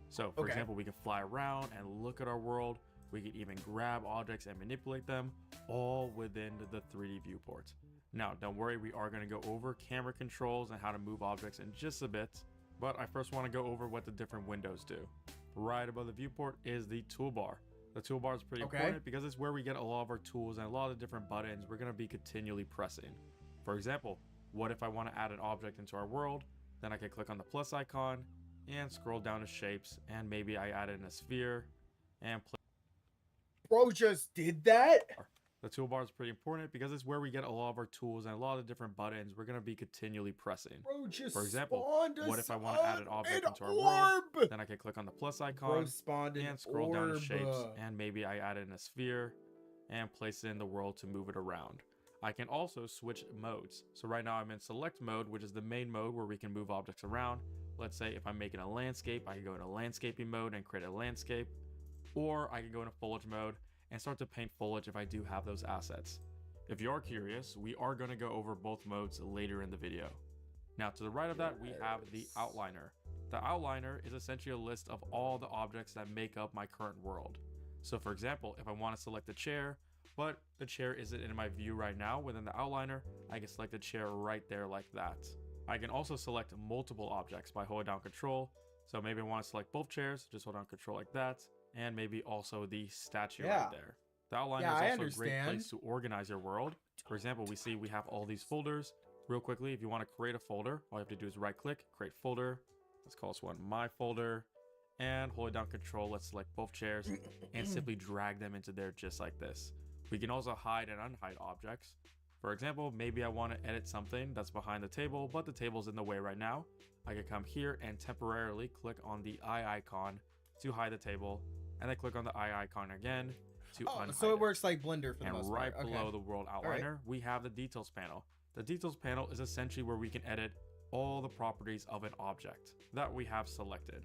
Speaker 4: So for example, we can fly around and look at our world. We can even grab objects and manipulate them all within the 3D viewport. Now, don't worry, we are going to go over camera controls and how to move objects in just a bit, but I first want to go over what the different windows do. Right above the viewport is the toolbar. The toolbar is pretty important because it's where we get a lot of our tools and a lot of different buttons we're going to be continually pressing. For example, what if I want to add an object into our world? Then I can click on the plus icon and scroll down to shapes, and maybe I add in a sphere and
Speaker 2: Bro just did that?
Speaker 4: The toolbar is pretty important because it's where we get a lot of our tools and a lot of different buttons we're going to be continually pressing.
Speaker 2: Bro, just
Speaker 4: For example,
Speaker 2: spawned
Speaker 4: what if I want to add an object into our world? Then I can click on the plus icon and scroll down to shapes, and maybe I add in a sphere and place it in the world to move it around. I can also switch modes. So right now I'm in select mode, which is the main mode where we can move objects around. Let's say if I'm making a landscape, I can go into landscaping mode and create a landscape, or I can go into foliage mode and start to paint foliage if I do have those assets. If you are curious, we are going to go over both modes later in the video. Now to the right of that, we have the outliner. The outliner is essentially a list of all the objects that make up my current world. So for example, if I want to select a chair, but the chair isn't in my view right now within the outliner, I can select a chair right there like that. I can also select multiple objects by holding down Control. So maybe I want to select both chairs, just hold down Control like that, and maybe also the statue right there. The outliner is also a great place to organize your world. For example, we have all these folders. Real quickly, if you want to create a folder, all you have to do is right click, create folder. Let's call this one My Folder. And holding down Control, let's select both chairs and simply drag them into there just like this. We can also hide and unhide objects. For example, maybe I want to edit something that's behind the table, but the table's in the way right now. I can come here and temporarily click on the eye icon to hide the table, and then click on the eye icon again to unhide
Speaker 2: so it works like Blender for the most part.
Speaker 4: And right below the world outliner, we have the details panel. The details panel is essentially where we can edit all the properties of an object that we have selected.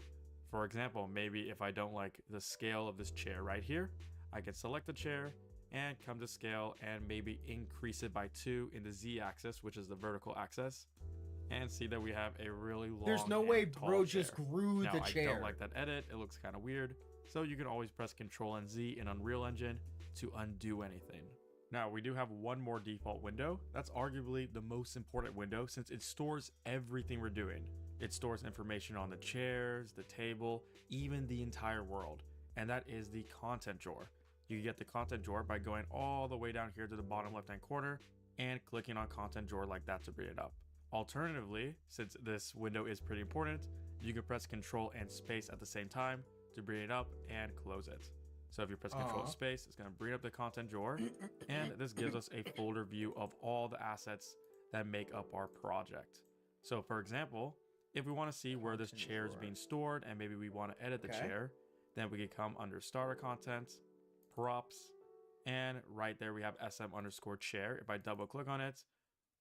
Speaker 4: For example, maybe if I don't like the scale of this chair right here, I can select the chair and come to scale and maybe increase it by 2 in the Z axis, which is the vertical axis, and see that we have a really long
Speaker 2: There's no way bro
Speaker 4: chair.
Speaker 2: just grew the chair.
Speaker 4: I don't like that edit. It looks kind of weird. So you can always press Control and Z in Unreal Engine to undo anything. Now we do have one more default window. That's arguably the most important window since it stores everything we're doing. It stores information on the chairs, the table, even the entire world. And that is the content drawer. You can get the content drawer by going all the way down here to the bottom left hand corner and clicking on content drawer like that to bring it up. Alternatively, since this window is pretty important, you can press Control and space at the same time to bring it up and close it. So if you press Control space, it's going to bring up the content drawer, and this gives us a folder view of all the assets that make up our project. So for example, if we want to see where this chair is being stored and maybe we want to edit the chair, then we can come under starter content, props, and right there we have SM_chair. If I double click on it,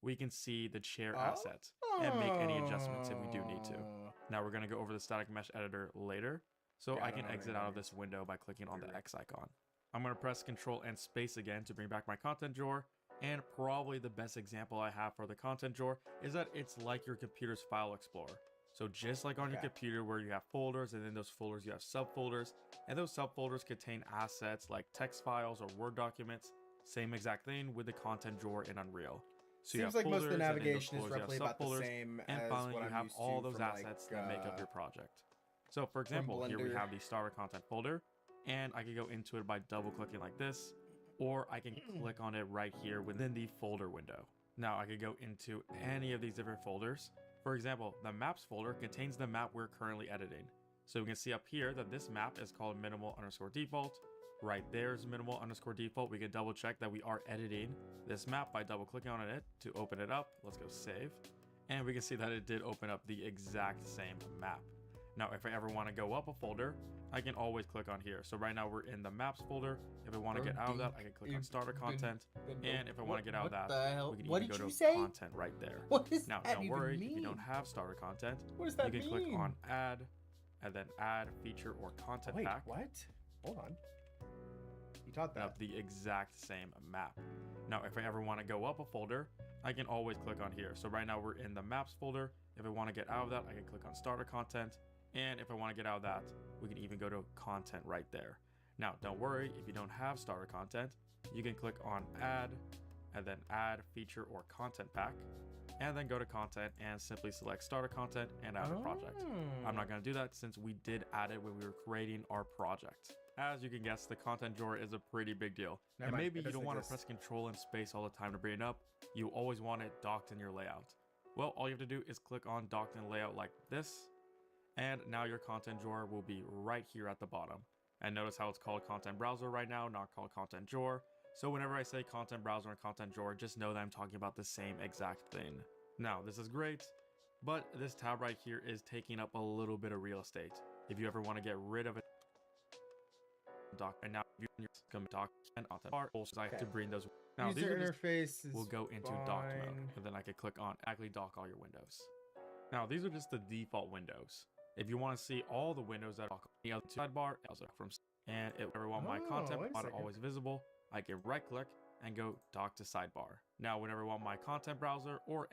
Speaker 4: we can see the chair asset and make any adjustments if we do need to. Now we're going to go over the static mesh editor later. So I can exit out of this window by clicking on the X icon. I'm going to press Control and space again to bring back my content drawer. And probably the best example I have for the content drawer is that it's like your computer's file explorer. So just like on your computer where you have folders, and in those folders you have subfolders, and those subfolders contain assets like text files or Word documents, same exact thing with the content drawer in Unreal. So
Speaker 2: seems like most of the navigation is roughly about the same
Speaker 4: and
Speaker 2: as
Speaker 4: finally
Speaker 2: what
Speaker 4: you
Speaker 2: I'm
Speaker 4: have
Speaker 2: used
Speaker 4: all
Speaker 2: to
Speaker 4: those
Speaker 2: from
Speaker 4: assets that make up your project. So for example, here we have the starter content folder, and I can go into it by double clicking like this, or I can click on it right here within the folder window. Now I can go into any of these different folders. For example, the maps folder contains the map we're currently editing. So we can see up here that this map is called minimal_default. Right there's minimal_default. We can double check that we are editing this map by double clicking on it to open it up. Let's go save. And we can see that it did open up the exact same map. Now, if I ever want to go up a folder, I can always click on here. So right now we're in the maps folder. If I want to get out of that, I can click on starter content. And if I want to get out of that, we can even go to content right there. Now, don't worry, if you don't have starter content, you can click on add, and then add feature or content pack.
Speaker 2: What? Hold on. You taught that.
Speaker 4: Of the exact same map. Now, if I ever want to go up a folder, I can always click on here. So right now we're in the maps folder. If I want to get out of that, I can click on starter content. And if I want to get out of that, we can even go to content right there. Now, don't worry, if you don't have starter content, you can click on add, and then add feature or content pack, and then go to content and simply select starter content and add a project. I'm not going to do that since we did add it when we were creating our project. As you can guess, the content drawer is a pretty big deal. And maybe you don't want to press Control and space all the time to bring it up. You always want it docked in your layout. Well, all you have to do is click on docked in layout like this, and now your content drawer will be right here at the bottom. And notice how it's called content browser right now, not called content drawer. So whenever I say content browser and content drawer, just know that I'm talking about the same exact thing. Now, this is great, but this tab right here is taking up a little bit of real estate. If you ever want to get rid of it, doc, and now you're going to doc and content bar, also I have to bring those. Now
Speaker 2: User
Speaker 4: these
Speaker 2: interface is
Speaker 4: will go into dock mode,
Speaker 2: fine.
Speaker 4: and then I can click on actually dock all your windows. Now these are just the default windows. If you want to see all the windows that dock the other sidebar, also from and if I want my content not always visible, I can right click and go dock to sidebar. Now whenever I want my content browser or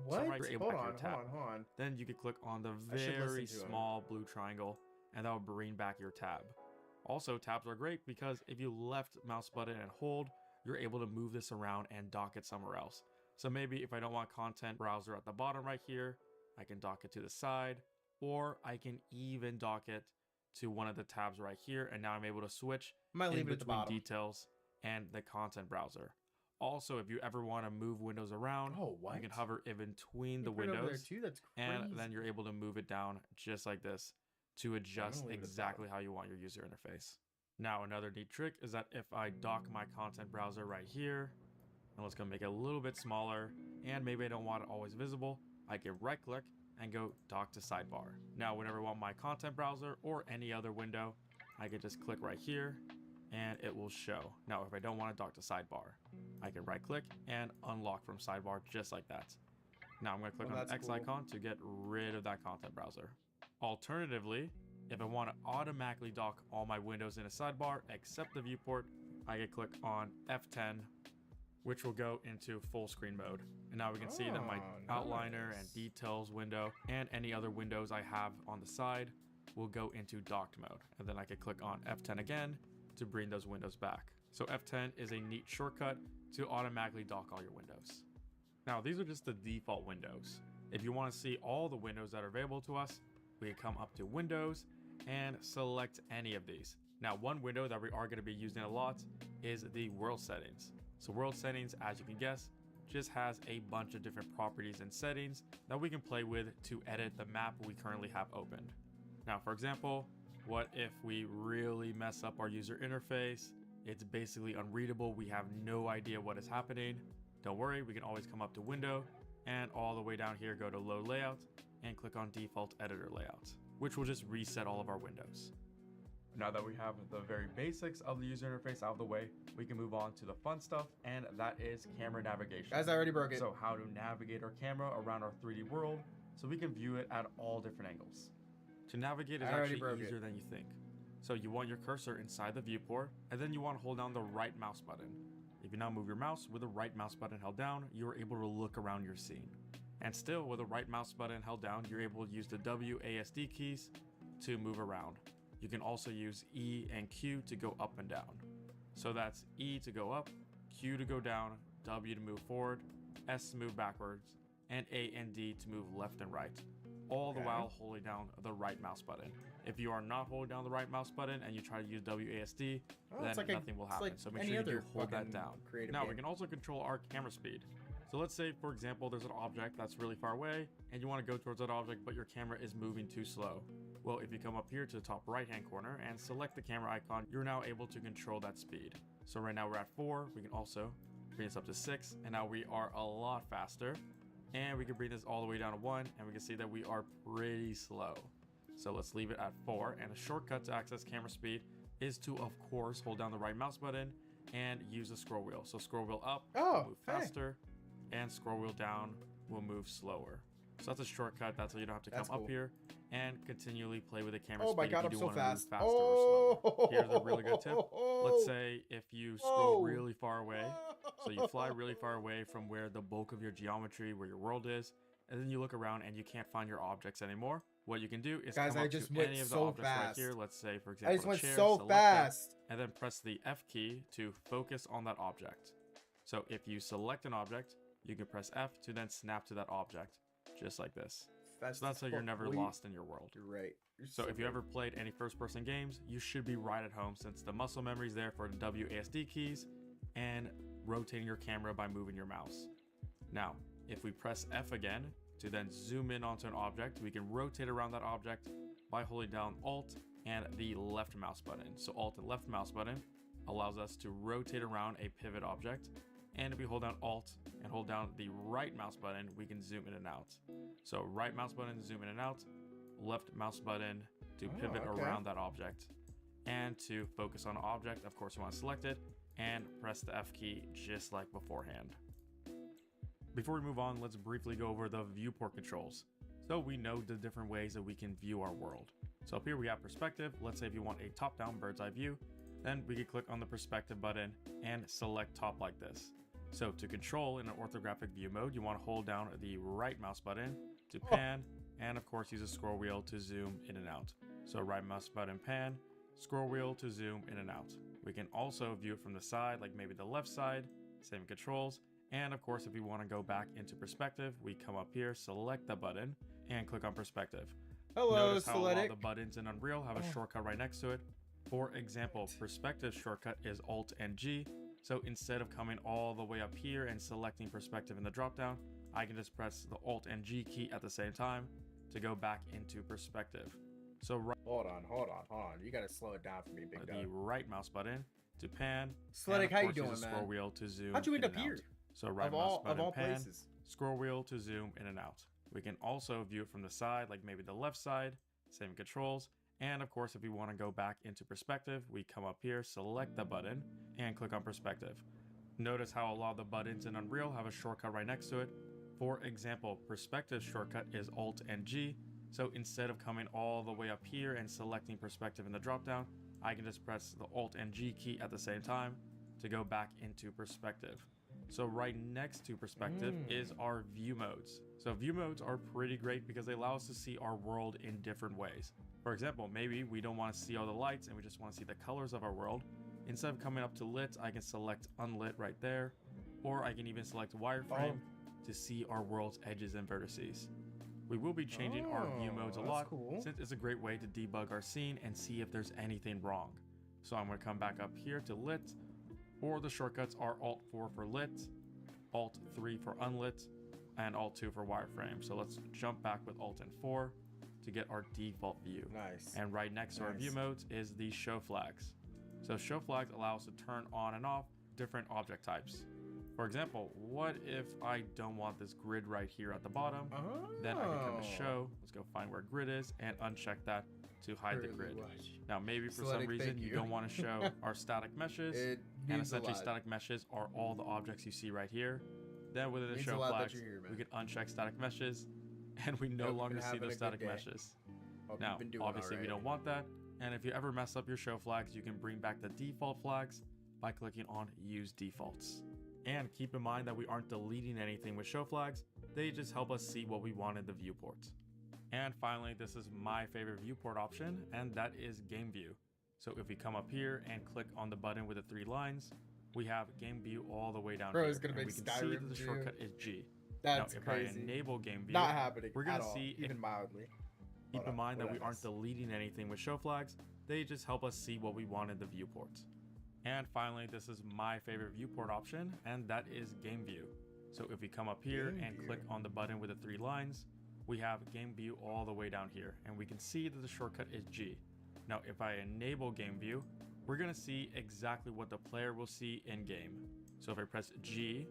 Speaker 2: What?
Speaker 4: you're able
Speaker 2: Hold
Speaker 4: to
Speaker 2: on,
Speaker 4: tab,
Speaker 2: hold on.
Speaker 4: then you can click on the
Speaker 2: I should
Speaker 4: very
Speaker 2: listen to him.
Speaker 4: small blue triangle, and that will bring back your tab. Also, tabs are great because if you left mouse button and hold, you're able to move this around and dock it somewhere else. So maybe if I don't want content browser at the bottom right here, I can dock it to the side, or I can even dock it to one of the tabs right here, and now I'm able to switch
Speaker 2: Might
Speaker 4: in
Speaker 2: leave it at the
Speaker 4: between
Speaker 2: bottom.
Speaker 4: details and the content browser. Also, if you ever want to move windows around,
Speaker 2: Oh, what?
Speaker 4: you can hover in between the
Speaker 2: You put it over there
Speaker 4: windows,
Speaker 2: too? That's crazy.
Speaker 4: and then you're able to move it down just like this to adjust
Speaker 2: leave it at the
Speaker 4: exactly how you want your user interface. Now, another neat trick is that if I dock my content browser right here, and let's go make it a little bit smaller, and maybe I don't want it always visible, I can right click and go dock to sidebar. Now, whenever I want my content browser or any other window, I can just click right here and it will show. Now, if I don't want to dock to sidebar, I can right click and unlock from sidebar just like that. Now I'm going to click on the X icon to get rid of that content browser. Alternatively, if I want to automatically dock all my windows in a sidebar except the viewport, I can click on F10, which will go into full screen mode. And now we can see that my outliner and details window and any other windows I have on the side will go into docked mode. And then I can click on F10 again to bring those windows back. So F10 is a neat shortcut to automatically dock all your windows. Now these are just the default windows. If you want to see all the windows that are available to us, we can come up to Windows and select any of these. Now one window that we are going to be using a lot is the world settings. So world settings, as you can guess, just has a bunch of different properties and settings that we can play with to edit the map we currently have opened. Now, for example, what if we really mess up our user interface? It's basically unreadable. We have no idea what is happening. Don't worry, we can always come up to Window and all the way down here, go to Load Layout and click on Default Editor Layout, which will just reset all of our windows. Now that we have the very basics of the user interface out of the way, we can move on to the fun stuff, and that is camera navigation.
Speaker 2: Guys, I already broke it.
Speaker 4: So how to navigate our camera around our 3D world so we can view it at all different angles. To navigate is actually easier than you think. So you want your cursor inside the viewport, and then you want to hold down the right mouse button. If you now move your mouse with the right mouse button held down, you are able to look around your scene. And still, with the right mouse button held down, you're able to use the WASD keys to move around. You can also use E and Q to go up and down. So that's E to go up, Q to go down, W to move forward, S to move backwards, and A and D to move left and right. All the while holding down the right mouse button. If you are not holding down the right mouse button and you try to use WASD, then nothing will happen. So make sure you do hold that down. Now we can also control our camera speed. So let's say, for example, there's an object that's really far away and you want to go towards that object, but your camera is moving too slow. Well, if you come up here to the top right-hand corner and select the camera icon, you're now able to control that speed. So right now we're at 4. We can also bring this up to 6, and now we are a lot faster. And we can bring this all the way down to 1, and we can see that we are pretty slow. So let's leave it at 4, and a shortcut to access camera speed is to, of course, hold down the right mouse button and use the scroll wheel. So scroll wheel up will move faster, and scroll wheel down will move slower. So that's a shortcut. That's how you don't have to come up here and continually play with the camera speed.
Speaker 2: Oh my god, I'm so fast.
Speaker 4: Here's a really good tip. Let's say if you scroll really far away, so you fly really far away from where the bulk of your geometry, where your world is, and then you look around and you can't find your objects anymore. What you can do is come up to any of the objects right here. Let's say, for example,
Speaker 2: I just went
Speaker 4: chair,
Speaker 2: so fast.
Speaker 4: and then press the F key to focus on that object. So if you select an object, you can press F to then snap to that object, just like this. So that's how you're never lost in your world.
Speaker 2: You're right.
Speaker 4: So if you ever played any first-person games, you should be right at home since the muscle memory is there for the WASD keys and rotating your camera by moving your mouse. Now, if we press F again to then zoom in onto an object, we can rotate around that object by holding down Alt and the left mouse button. So Alt and left mouse button allows us to rotate around a pivot object. And if we hold down Alt and hold down the right mouse button, we can zoom in and out. So right mouse button, zoom in and out, left mouse button to pivot around that object. And to focus on an object, of course, you want to select it and press the F key just like beforehand. Before we move on, let's briefly go over the viewport controls. So we know the different ways that we can view our world. So up here we have perspective. Let's say if you want a top-down bird's eye view, then we can click on the perspective button and select top like this. So to control in an orthographic view mode, you want to hold down the right mouse button to pan, and of course use a scroll wheel to zoom in and out. So right mouse button pan, scroll wheel to zoom in and out. We can also view it from the side, like maybe the left side, same controls. And of course, if we want to go back into perspective, we come up here, select the button, and click on perspective.
Speaker 2: Hello,
Speaker 4: Notice how a lot
Speaker 2: Athletic.
Speaker 4: of the buttons in Unreal have a shortcut right next to it. For example, perspective shortcut is Alt and G. So instead of coming all the way up here and selecting perspective in the dropdown, I can just press the Alt and G key at the same time to go back into perspective. So
Speaker 2: Hold on. You gotta slow it down for me, big
Speaker 4: the
Speaker 2: dog.
Speaker 4: right mouse button to pan.
Speaker 2: Athletic,
Speaker 4: and of
Speaker 2: how you
Speaker 4: course use
Speaker 2: doing,
Speaker 4: the scroll
Speaker 2: man?
Speaker 4: wheel to zoom
Speaker 2: How'd you end
Speaker 4: in
Speaker 2: up
Speaker 4: and
Speaker 2: here?
Speaker 4: out. So right
Speaker 2: Of
Speaker 4: mouse
Speaker 2: all
Speaker 4: button pan,
Speaker 2: places.
Speaker 4: scroll wheel to zoom in and out. We can also view it from the side, like maybe the left side, same controls. And of course, if we want to go back into perspective, we come up here, select the button, and click on perspective. Notice how a lot of the buttons in Unreal have a shortcut right next to it. For example, perspective shortcut is Alt and G. So instead of coming all the way up here and selecting perspective in the dropdown, I can just press the Alt and G key at the same time to go back into perspective. So right next to perspective is our view modes. So view modes are pretty great because they allow us to see our world in different ways. For example, maybe we don't want to see all the lights and we just want to see the colors of our world. Instead of coming up to lit, I can select unlit right there, or I can even select wireframe to see our world's edges and vertices. We will be changing our view modes a lot since it's a great way to debug our scene and see if there's anything wrong. So I'm going to come back up here to lit, or the shortcuts are Alt 4 for lit, Alt 3 for unlit, and Alt 2 for wireframe. So let's jump back with Alt and 4 to get our default view.
Speaker 2: Nice.
Speaker 4: And right next to our view modes is the show flags. So show flags allow us to turn on and off different object types. For example, what if I don't want this grid right here at the bottom? Then I can come to show, let's go find where grid is, and uncheck that to hide the grid. Now maybe for some reason you don't want to show our static meshes, and essentially static meshes are all the objects you see right here. Then within the show flags, we can uncheck static meshes, and we no longer see those static meshes. Now, obviously we don't want that, and if you ever mess up your show flags, you can bring back the default flags by clicking on Use Defaults. And keep in mind that we aren't deleting anything with show flags, they just help us see what we want in the viewport. And finally, this is my favorite viewport option, and that is Game View. So if we come up here and click on the button with the 3 lines, we have Game View all the way down here,
Speaker 2: It's gonna
Speaker 4: and
Speaker 2: make
Speaker 4: we can see that the
Speaker 2: Skyrim
Speaker 4: shortcut is G.
Speaker 2: That's
Speaker 4: now, if
Speaker 2: crazy.
Speaker 4: I enable Game View,
Speaker 2: Not happening
Speaker 4: we're gonna
Speaker 2: at all,
Speaker 4: see
Speaker 2: even mildly.
Speaker 4: Keep in mind that we aren't deleting anything with show flags, they just help us see what we want in the viewport. And finally, this is my favorite viewport option, and that is Game View. So if we come up here and click on the button with the 3 lines, we have Game View all the way down here, and we can see that the shortcut is G. Now if I enable Game View, we're gonna see exactly what the player will see in game. So if I press G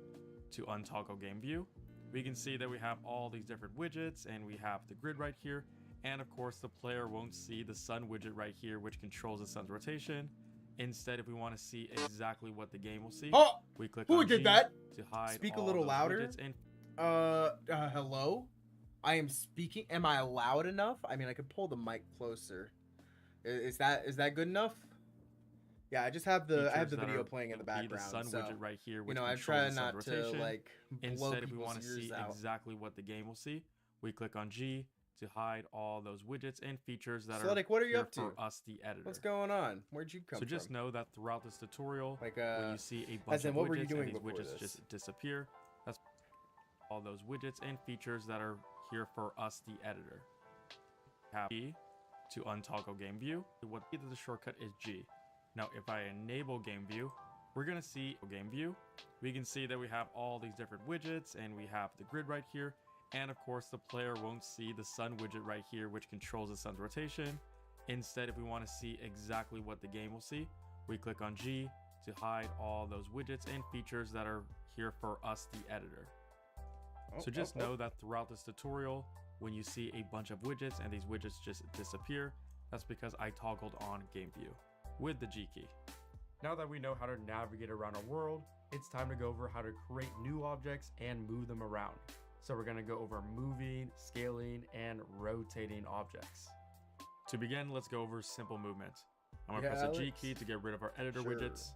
Speaker 4: to untoggle Game View, we can see that we have all these different widgets, and we have the grid right here. And of course, the player won't see the sun widget right here, which controls the sun's rotation. Instead, if we want to see exactly what the game will see, we click on G to hide
Speaker 2: Speak a
Speaker 4: all
Speaker 2: little
Speaker 4: those
Speaker 2: louder.
Speaker 4: widgets and
Speaker 2: Hello? I am speaking. Am I loud enough? I mean, I could pull the mic closer. Is that good enough? Yeah, I just have the video playing in the background.
Speaker 4: The sun
Speaker 2: so,
Speaker 4: widget right here, which
Speaker 2: I
Speaker 4: controls
Speaker 2: try
Speaker 4: the sun's
Speaker 2: not to
Speaker 4: rotation.
Speaker 2: like blow
Speaker 4: Instead, if we want to
Speaker 2: people's
Speaker 4: see
Speaker 2: ears out.
Speaker 4: exactly what the game will see, we click on G to hide all those widgets and features that
Speaker 2: So,
Speaker 4: are
Speaker 2: like, what are you
Speaker 4: here
Speaker 2: up to?
Speaker 4: for us, the editor.
Speaker 2: What's going on? Where'd you come
Speaker 4: So
Speaker 2: from?
Speaker 4: just know that throughout this tutorial,
Speaker 2: Like,
Speaker 4: when you see a bunch
Speaker 2: as in,
Speaker 4: of
Speaker 2: what were you
Speaker 4: widgets
Speaker 2: doing
Speaker 4: and these
Speaker 2: before
Speaker 4: widgets
Speaker 2: this?
Speaker 4: just disappear, that's all those widgets and features that are here for us, the editor. Have G to untoggle Game View. What the shortcut is G. Now, if I enable Game View, we're gonna see Game View. We can see that we have all these different widgets, and we have the grid right here. And of course, the player won't see the sun widget right here, which controls the sun's rotation. Instead, if we want to see exactly what the game will see, we click on G to hide all those widgets and features that are here for us, the editor. So just know that throughout this tutorial, when you see a bunch of widgets and these widgets just disappear, that's because I toggled on game view with the G key. Now that we know how to navigate around our world, it's time to go over how to create new objects and move them around. So we're gonna go over moving, scaling, and rotating objects. To begin, let's go over simple movement. I'm gonna press the G key to get rid of our editor widgets.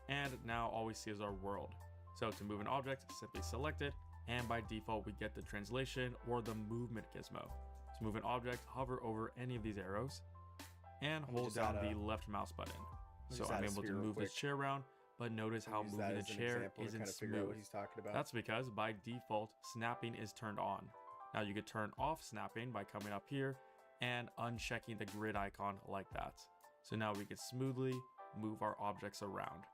Speaker 4: And now all we see is our world. So to move an object, simply select it, and by default we get the translation or the movement gizmo. To move an object, hover over any of these arrows and hold down the left mouse button. So I'm able to move this chair around, but notice how moving the chair isn't smooth. That's because by default, snapping is turned on. Now you could turn off snapping by coming up here and unchecking the grid icon like that. So now we can smoothly move our objects around.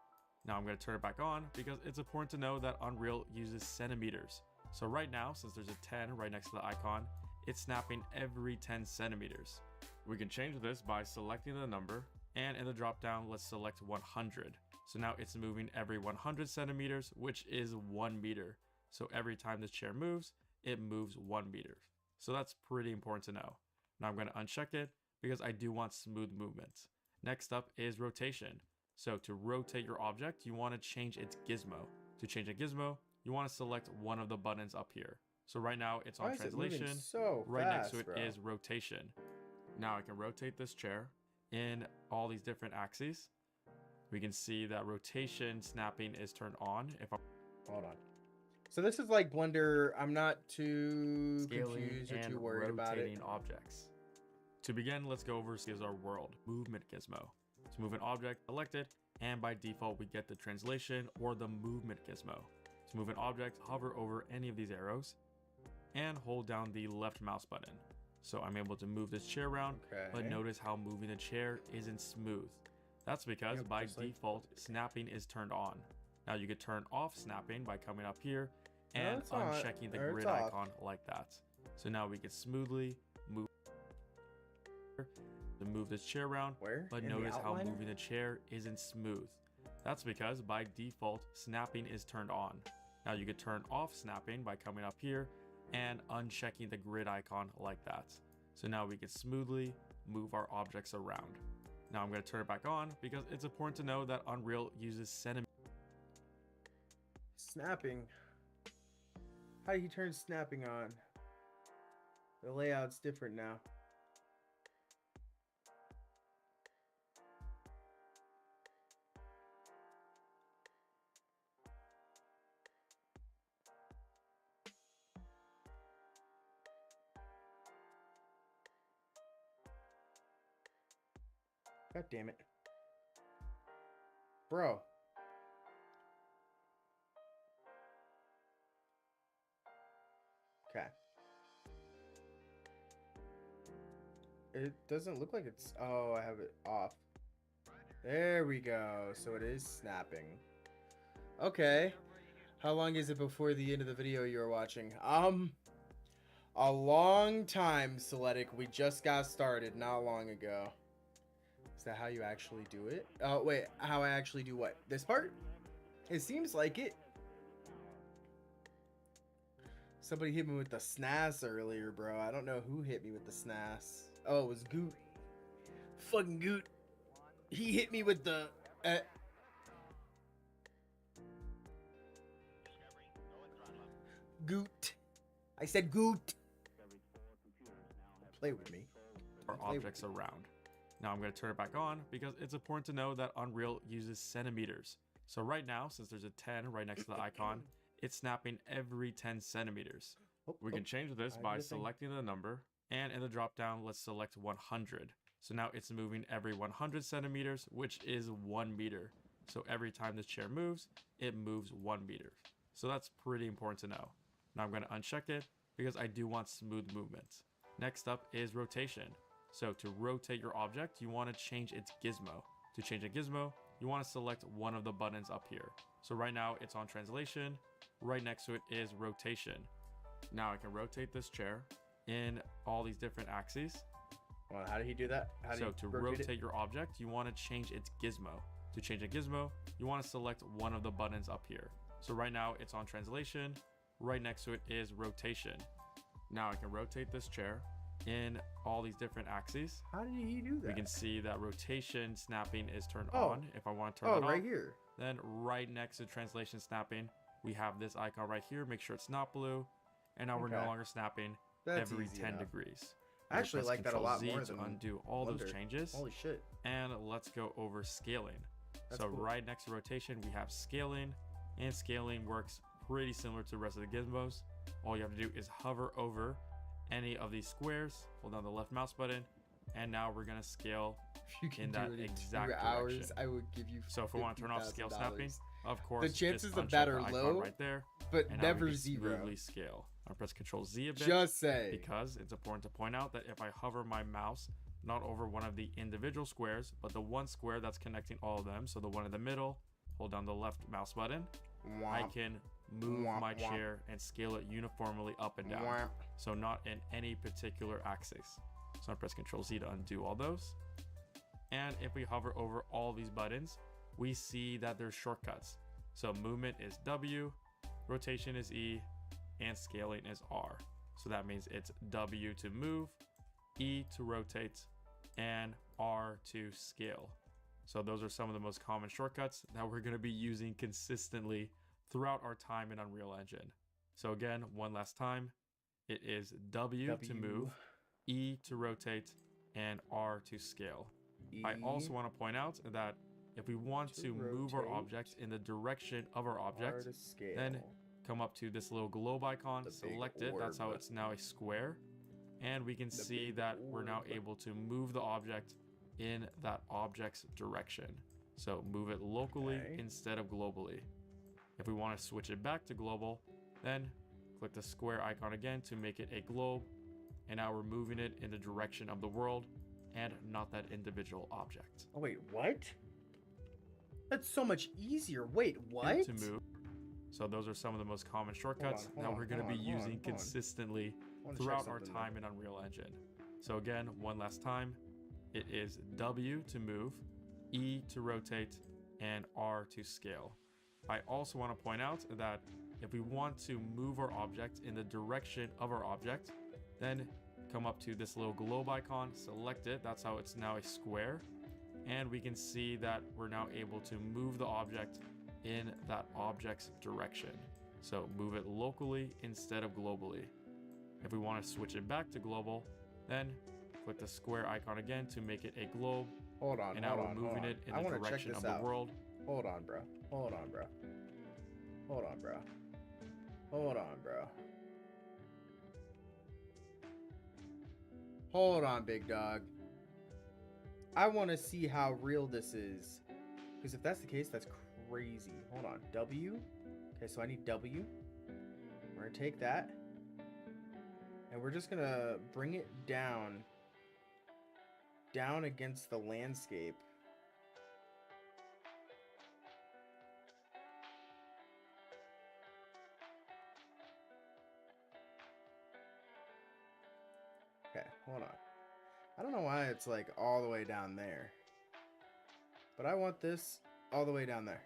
Speaker 4: Now I'm going to turn it back on because it's important to know that Unreal uses centimeters. So right now, since there's a 10 right next to the icon, it's snapping every 10 centimeters. We can change this by selecting the number, and in the drop down, let's select 100. So now it's moving every 100 centimeters, which is 1 meter. So every time this chair moves, it moves 1 meter. So that's pretty important to know. Now I'm going to uncheck it because I do want smooth movement. Next up is rotation. So to rotate your object, you want to change its gizmo. To change a gizmo, you want to select one of the buttons up here. So right now it's on translation. Right next to it is rotation. Now I can rotate this chair in all these different axes. We can see that rotation snapping is turned on.
Speaker 2: Hold on. So this is like Blender. I'm not too confused or too worried about it.
Speaker 4: Rotating objects. To begin, let's go over see our world movement gizmo. To move an object, select it, and by default we get the translation or the movement gizmo. To move an object, hover over any of these arrows and hold down the left mouse button. So I'm able to move this chair around, but notice how moving the chair isn't smooth. That's because by default, snapping is turned on. Now you could turn off snapping by coming up here and unchecking the grid icon like that. So now we can smoothly move to move this chair around, but notice how moving the chair isn't smooth. That's because by default, snapping is turned on. Now you could turn off snapping by coming up here and unchecking the grid icon like that. So now we can smoothly move our objects around. Now I'm going to turn it back on because it's important to know that Unreal uses centimeters.
Speaker 2: Snapping. How do you turn snapping on? The layout's different now. God damn it. Bro. Okay. It doesn't look like it's... Oh, I have it off. There we go. So it is snapping. Okay. How long is it before the end of the video you were watching? A long time, Seletic. We just got started not long ago. Is that how you actually do it? Oh, wait. How I actually do what? This part? It seems like it. Somebody hit me with the SNAS earlier, bro. I don't know who hit me with the SNAS. Oh, it was Goot. Fucking Goot. He hit me with the... Goot. I said Goot. Play with me.
Speaker 4: Our objects around. Now I'm going to turn it back on because it's important to know that Unreal uses centimeters. So right now, since there's a 10 right next to the icon, it's snapping every 10 centimeters. We can change this by selecting the number, and in the drop down, let's select 100. So now it's moving every 100 centimeters, which is 1 meter. So every time this chair moves, it moves 1 meter. So that's pretty important to know. Now I'm going to uncheck it because I do want smooth movement. Next up is rotation. So to rotate your object, you want to change its gizmo. To change a gizmo, you want to select one of the buttons up here. So right now it's on translation. Right next to it is rotation. Now I can rotate this chair in all these different axes.
Speaker 2: Well, how did he do that?
Speaker 4: So to rotate your object, you want to change its gizmo. To change a gizmo, you want to select one of the buttons up here. So right now it's on translation. Right next to it is rotation. Now I can rotate this chair in all these different axes.
Speaker 2: How did he do that?
Speaker 4: We can see that rotation snapping is turned
Speaker 2: Oh.
Speaker 4: on. If I want to turn it
Speaker 2: right
Speaker 4: off,
Speaker 2: here.
Speaker 4: then right next to translation snapping, we have this icon right here. Make sure it's not blue. And now we're no
Speaker 2: Okay.
Speaker 4: longer snapping
Speaker 2: That's
Speaker 4: every
Speaker 2: easy
Speaker 4: 10
Speaker 2: enough.
Speaker 4: degrees.
Speaker 2: I actually
Speaker 4: Press
Speaker 2: like that a lot
Speaker 4: Control-Z
Speaker 2: more
Speaker 4: to
Speaker 2: than
Speaker 4: undo all those
Speaker 2: Wonder.
Speaker 4: changes.
Speaker 2: Holy shit.
Speaker 4: And let's go over scaling.
Speaker 2: That's
Speaker 4: So
Speaker 2: cool.
Speaker 4: right next to rotation, we have scaling, and scaling works pretty similar to the rest of the gizmos. All you have to do is hover over any of these squares, hold down the left mouse button, and now we're gonna scale
Speaker 2: If you can
Speaker 4: in
Speaker 2: do
Speaker 4: that
Speaker 2: it in
Speaker 4: exact
Speaker 2: 2 hours,
Speaker 4: direction.
Speaker 2: I would give you.
Speaker 4: So if we want to turn off scale snapping,
Speaker 2: $50,000.
Speaker 4: of course,
Speaker 2: chances
Speaker 4: just
Speaker 2: of
Speaker 4: uncheck
Speaker 2: that
Speaker 4: the
Speaker 2: are
Speaker 4: icon
Speaker 2: low,
Speaker 4: right there,
Speaker 2: but
Speaker 4: and now
Speaker 2: never
Speaker 4: we can
Speaker 2: zero.
Speaker 4: smoothly scale. I'll press Control Z a bit.
Speaker 2: Just say.
Speaker 4: Because it's important to point out that if I hover my mouse not over one of the individual squares, but the one square that's connecting all of them, so the one in the middle, hold down the left mouse button, I
Speaker 2: Womp,
Speaker 4: can move
Speaker 2: Womp,
Speaker 4: my
Speaker 2: womp.
Speaker 4: chair and scale it uniformly up and down.
Speaker 2: womp.
Speaker 4: So not in any particular axis. So I press Control Z to undo all those. And if we hover over all these buttons, we see that there's shortcuts. So movement is W, rotation is E, and scaling is R. So that means it's W to move, E to rotate, and R to scale. So those are some of the most common shortcuts that we're going to be using consistently throughout our time in Unreal Engine. So again, one last time, it is W to move, E to rotate, and R to scale. I also want to point out that if we want to move our
Speaker 2: rotate,
Speaker 4: object in the direction of our
Speaker 2: R
Speaker 4: object,
Speaker 2: to scale.
Speaker 4: then come up to this little globe icon,
Speaker 2: The big
Speaker 4: select it, that's how
Speaker 2: orb.
Speaker 4: it's now a square, and we can
Speaker 2: The
Speaker 4: see
Speaker 2: big
Speaker 4: that we're now
Speaker 2: orb.
Speaker 4: able to move the object in that object's direction. So move it locally
Speaker 2: Okay.
Speaker 4: instead of globally. If we want to switch it back to global, then click the square icon again to make it a globe, and now we're moving it in the direction of the world and not that individual object.
Speaker 2: Oh wait, what? That's so much easier. Wait,
Speaker 4: And
Speaker 2: what?
Speaker 4: to move. So those are some of the most common shortcuts
Speaker 2: hold
Speaker 4: that
Speaker 2: on,
Speaker 4: we're going to
Speaker 2: hold
Speaker 4: be
Speaker 2: on, hold on,
Speaker 4: using
Speaker 2: hold on.
Speaker 4: consistently
Speaker 2: I wanna check
Speaker 4: throughout our
Speaker 2: something,
Speaker 4: time in Unreal Engine. So again, one last time, it is W to move, E to rotate, and R to scale. I also want to point out that if we want to move our object in the direction of our object, then come up to this little globe icon, select it, that's how it's now a square, and we can see that we're now able to move the object in that object's direction. So move it locally instead of globally. If we want to switch it back to global, then click the square icon again to make it a globe,
Speaker 2: Hold on,
Speaker 4: and now
Speaker 2: hold
Speaker 4: we're
Speaker 2: on,
Speaker 4: moving
Speaker 2: hold on.
Speaker 4: it in
Speaker 2: I
Speaker 4: the
Speaker 2: wanna check
Speaker 4: direction
Speaker 2: this
Speaker 4: of the
Speaker 2: out.
Speaker 4: world.
Speaker 2: Hold on, bro. Hold on, bro. Hold on, bro. Hold on, bro. Hold on, big dog. I want to see how real this is. Because if that's the case, that's crazy. Hold on. W. Okay, so I need W. We're going to take that. And we're just going to bring it down. Down against the landscape. Okay, hold on. I don't know why it's like all the way down there. But I want this all the way down there.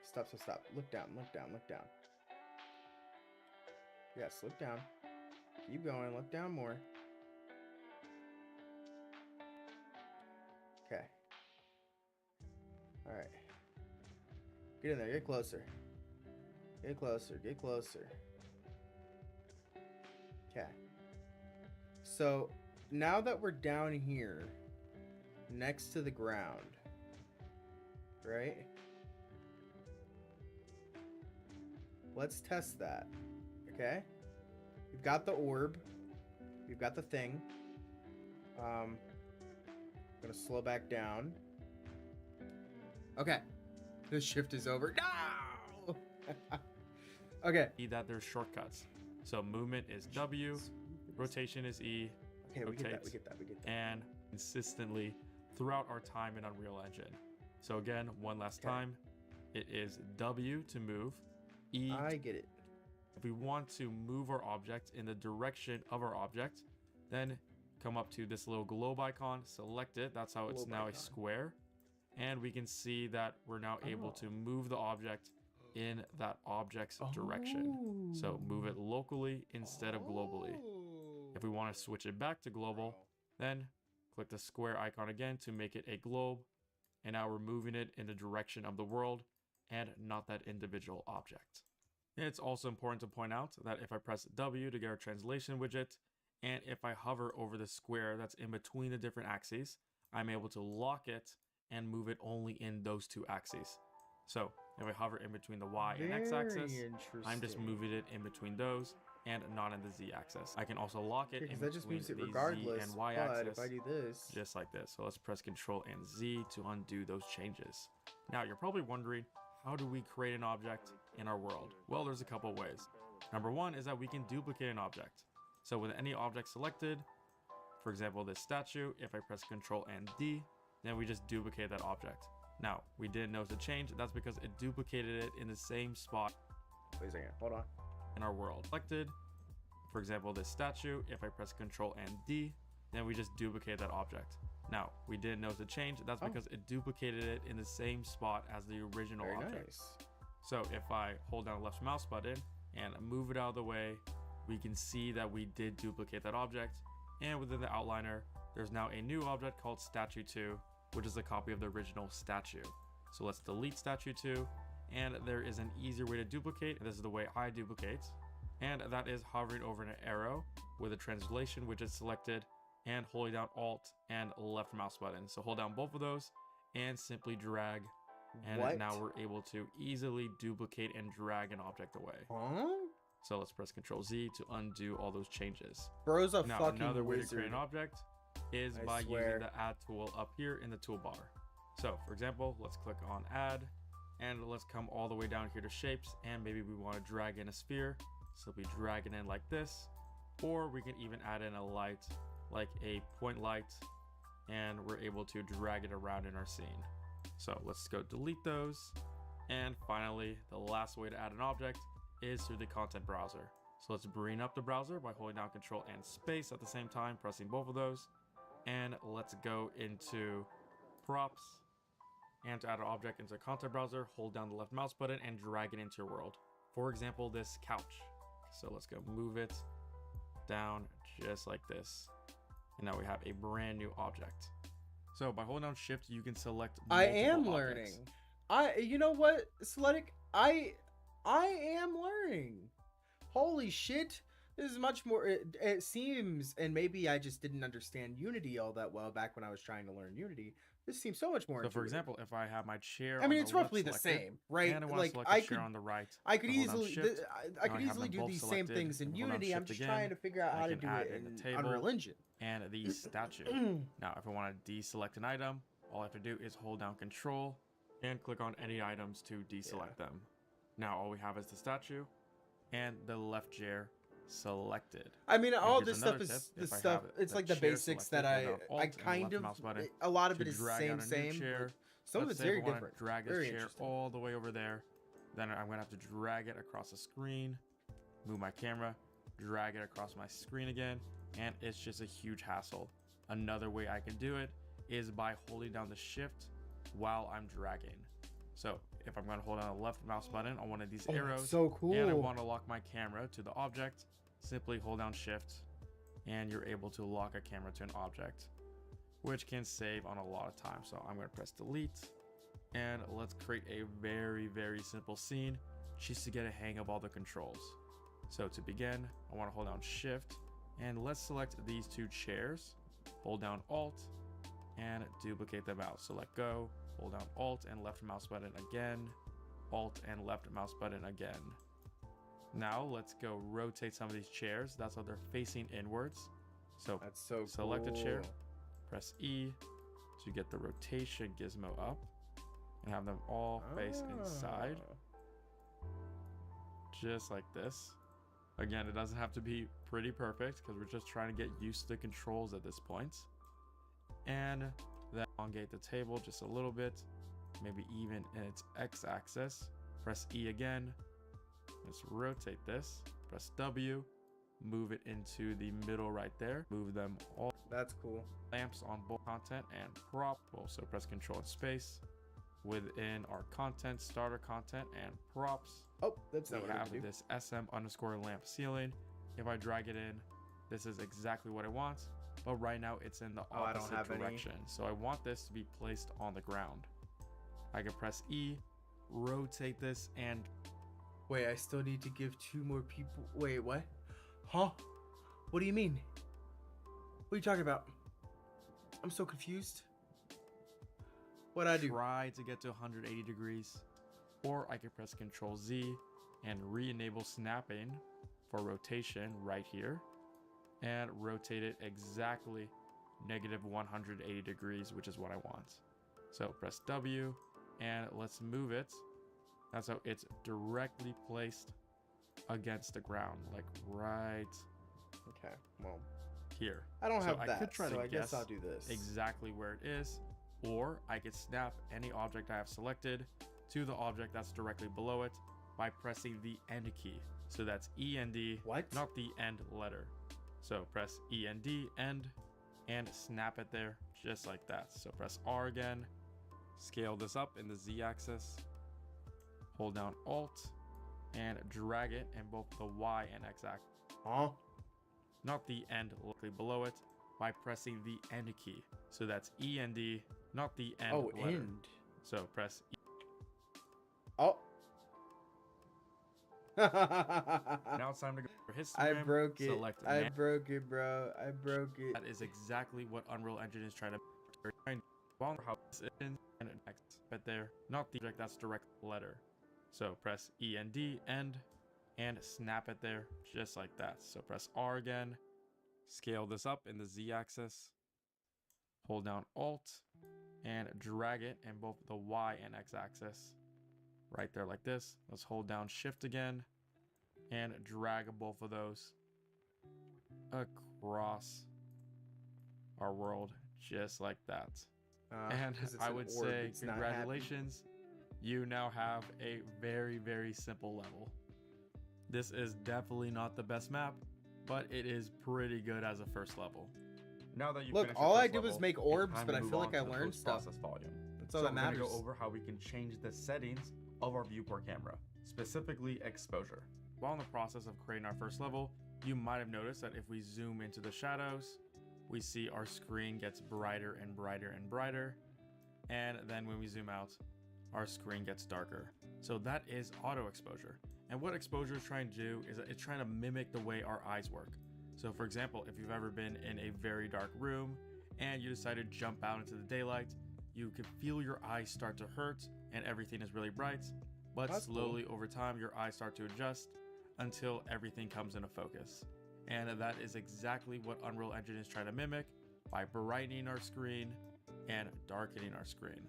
Speaker 2: Stop, stop, stop. Look down, look down, look down. Yes, look down. Keep going, look down more. Okay. Alright. Get in there, get closer. Get closer, get closer. Okay. So, now that we're down here, next to the ground, right? Let's test that, okay? We've got the orb. We've got the thing. I'm gonna slow back down. Okay. The shift is over. No! Okay.
Speaker 4: See that there's shortcuts. So movement is W, rotation is E,
Speaker 2: Okay, we get that,
Speaker 4: rotate,
Speaker 2: we get that, we get that.
Speaker 4: and consistently throughout our time in Unreal Engine. So again, one last
Speaker 2: Okay.
Speaker 4: time, it is W to move, E
Speaker 2: I get it.
Speaker 4: if we want to move our object in the direction of our object, then come up to this little globe icon, select it, that's how it's
Speaker 2: Globe
Speaker 4: now
Speaker 2: icon.
Speaker 4: a square, and we can see that we're now able to move the object in that object's direction. So move it locally instead of globally. If we want to switch it back to global, then click the square icon again to make it a globe, and now we're moving it in the direction of the world and not that individual object. It's also important to point out that if I press W to get our translation widget, and if I hover over the square that's in between the different axes, I'm able to lock it and move it only in those two axes. So if I hover in between the Y and X axis, I'm just moving it in between those and not in the Z axis. I can also lock it in between the Z and Y axis,
Speaker 2: if I do this,
Speaker 4: just like this. So let's press Control and Z to undo those changes. Now you're probably wondering, how do we create an object in our world? Well, there's a couple ways. Number one is that we can duplicate an object. So with any object selected, for example, this statue, if I press Control and D, then we just duplicate that object. Now, we didn't notice a change. That's because it duplicated it in the same spot.
Speaker 2: Wait a second, hold on.
Speaker 4: In our world. Selected, for example, this statue, if I press Control and D, then we just duplicate that object. Now, we didn't notice a change. That's because it duplicated it in the same spot as the original object.
Speaker 2: Nice.
Speaker 4: So if I hold down the left mouse button and move it out of the way, we can see that we did duplicate that object. And within the outliner, there's now a new object called Statue 2, which is a copy of the original statue. So let's delete Statue 2, and there is an easier way to duplicate. This is the way I duplicate, and that is hovering over an arrow with a translation widget selected and holding down Alt and left mouse button. So hold down both of those and simply drag, and now we're able to easily duplicate and drag an object away.
Speaker 2: Huh?
Speaker 4: So let's press Control Z to undo all those changes.
Speaker 2: Bro's a
Speaker 4: now,
Speaker 2: fucking
Speaker 4: another way
Speaker 2: wizard.
Speaker 4: to create an object is by using the Add tool up here in the toolbar. So for example, let's click on Add, and let's come all the way down here to Shapes, and maybe we want to drag in a sphere. Simply drag it in like this, or we can even add in a light, like a point light, and we're able to drag it around in our scene. So let's go delete those. And finally, the last way to add an object is through the content browser. So let's bring up the browser by holding down Control and Space at the same time, pressing both of those. And let's go into props. And to add an object into the content browser, hold down the left mouse button and drag it into your world. For example, this couch. So let's go move it down just like this. And now we have a brand new object. So by holding down Shift, you can select multiple objects.
Speaker 2: You know what, Sletic? I am learning. Holy shit. This is much more, it seems, and maybe I just didn't understand Unity all that well back when I was trying to learn Unity. This seems so much more
Speaker 4: So for
Speaker 2: intuitive.
Speaker 4: example, if I have my chair
Speaker 2: I mean, it's roughly the same, right?
Speaker 4: And I want to select the chair on the right.
Speaker 2: I could easily,
Speaker 4: Shift,
Speaker 2: I could easily do these same things in Unity. I'm just trying to figure out how to do it in Unreal Engine.
Speaker 4: And the statue. Now, if I want to deselect an item, all I have to do is hold down Control and click on any items to deselect them. Now, all we have is the statue and the left chair selected.
Speaker 2: I mean, all this stuff is it's like the basics that I kind of, a lot of it is same. Some of it's very different.
Speaker 4: Drag this chair all the way over there. Then I'm gonna have to drag it across the screen, move my camera, drag it across my screen again, and it's just a huge hassle. Another way I can do it is by holding down the Shift while I'm dragging. So if I'm going to hold down the left mouse button on one of these arrows,
Speaker 2: so cool,
Speaker 4: and I want to lock my camera to the object, simply hold down Shift and you're able to lock a camera to an object, which can save on a lot of time. So I'm going to press delete, and let's create a very simple scene just to get a hang of all the controls. So to begin, I want to hold down Shift, and let's select these two chairs, hold down Alt and duplicate them out. So let go, hold down Alt and left mouse button again, Alt and left mouse button again. Now let's go rotate some of these chairs. That's how they're facing inwards. So
Speaker 2: that's so
Speaker 4: select
Speaker 2: cool.
Speaker 4: a chair, press E to get the rotation gizmo up, and have them all face inside, just like this. Again, it doesn't have to be pretty perfect because we're just trying to get used to the controls at this point. And then elongate the table just a little bit, maybe even in its x-axis. Press E again. Let's rotate this. Press W, move it into the middle right there, move them all
Speaker 2: That's cool.
Speaker 4: lamps on both content and prop. We'll also press Control and space within our content, starter content and props.
Speaker 2: Oh, that's
Speaker 4: We
Speaker 2: not what I
Speaker 4: have
Speaker 2: do.
Speaker 4: this SM_lamp ceiling. If I drag it in, this is exactly what I want, but right now it's in the
Speaker 2: Oh, I don't
Speaker 4: opposite
Speaker 2: have any.
Speaker 4: direction. So I want this to be placed on the ground. I can press E, rotate this, and
Speaker 2: Wait, I still need to give 2 more people. Wait, what? Huh? What do you mean? What are you talking about? I'm so confused. What'd I do?
Speaker 4: try to get to 180 degrees, or I can press Control Z and re-enable snapping for rotation right here and rotate it exactly negative 180 degrees, which is what I want. So press W and let's move it. That's how it's directly placed against the ground, like right
Speaker 2: Okay, well,
Speaker 4: here.
Speaker 2: I don't
Speaker 4: So
Speaker 2: have
Speaker 4: I
Speaker 2: that,
Speaker 4: could try
Speaker 2: so
Speaker 4: to
Speaker 2: I guess
Speaker 4: guess
Speaker 2: I'll do this.
Speaker 4: exactly where it is, or I could snap any object I have selected to the object that's directly below it by pressing the end key. So that's END,
Speaker 2: What?
Speaker 4: not the end letter. So press END, end, and snap it there just like that. So press R again, scale this up in the Z axis, hold down Alt, and drag it in both the Y and X axis.
Speaker 2: Huh?
Speaker 4: Not the end directly below it, by pressing the end key. So that's END, not the end
Speaker 2: Oh,
Speaker 4: letter.
Speaker 2: end.
Speaker 4: So press E.
Speaker 2: Oh.
Speaker 4: Now it's time to go for
Speaker 2: I
Speaker 4: histogram.
Speaker 2: broke it.
Speaker 4: Select
Speaker 2: I
Speaker 4: man.
Speaker 2: broke it, bro. I broke it.
Speaker 4: That is exactly what Unreal Engine is trying to wonder how this is and next. But there, not the object that's direct letter. So press END, end, and snap it there just like that. So press R again, scale this up in the Z axis, hold down Alt, and drag it in both the Y and X axis. Right there like this. Let's hold down Shift again and drag both of those across our world just like that. And
Speaker 2: 'Cause it's
Speaker 4: I
Speaker 2: an
Speaker 4: would
Speaker 2: orb,
Speaker 4: say
Speaker 2: it's not happy.
Speaker 4: congratulations, you now have a very, very simple level. This is definitely not the best map, but it is pretty good as a first level. Now that you
Speaker 2: Look,
Speaker 4: finished your
Speaker 2: all I
Speaker 4: first
Speaker 2: did was
Speaker 4: level,
Speaker 2: make
Speaker 4: it's
Speaker 2: orbs,
Speaker 4: time
Speaker 2: but
Speaker 4: to
Speaker 2: I
Speaker 4: move
Speaker 2: feel
Speaker 4: on
Speaker 2: like I
Speaker 4: to the
Speaker 2: learned stuff.
Speaker 4: post-process volume.
Speaker 2: That's all
Speaker 4: So
Speaker 2: that
Speaker 4: we're gonna
Speaker 2: matters.
Speaker 4: go over how we can change the settings of our viewport camera, specifically exposure. While in the process of creating our first level, you might have noticed that if we zoom into the shadows, we see our screen gets brighter and brighter and brighter. And then when we zoom out, our screen gets darker. So that is auto exposure. And what exposure is trying to do is that it's trying to mimic the way our eyes work. So for example, if you've ever been in a very dark room and you decide to jump out into the daylight, you can feel your eyes start to hurt and everything is really bright, but
Speaker 2: That's
Speaker 4: slowly over time your eyes start to adjust until everything comes into focus. And that is exactly what Unreal Engine is trying to mimic by brightening our screen and darkening our screen.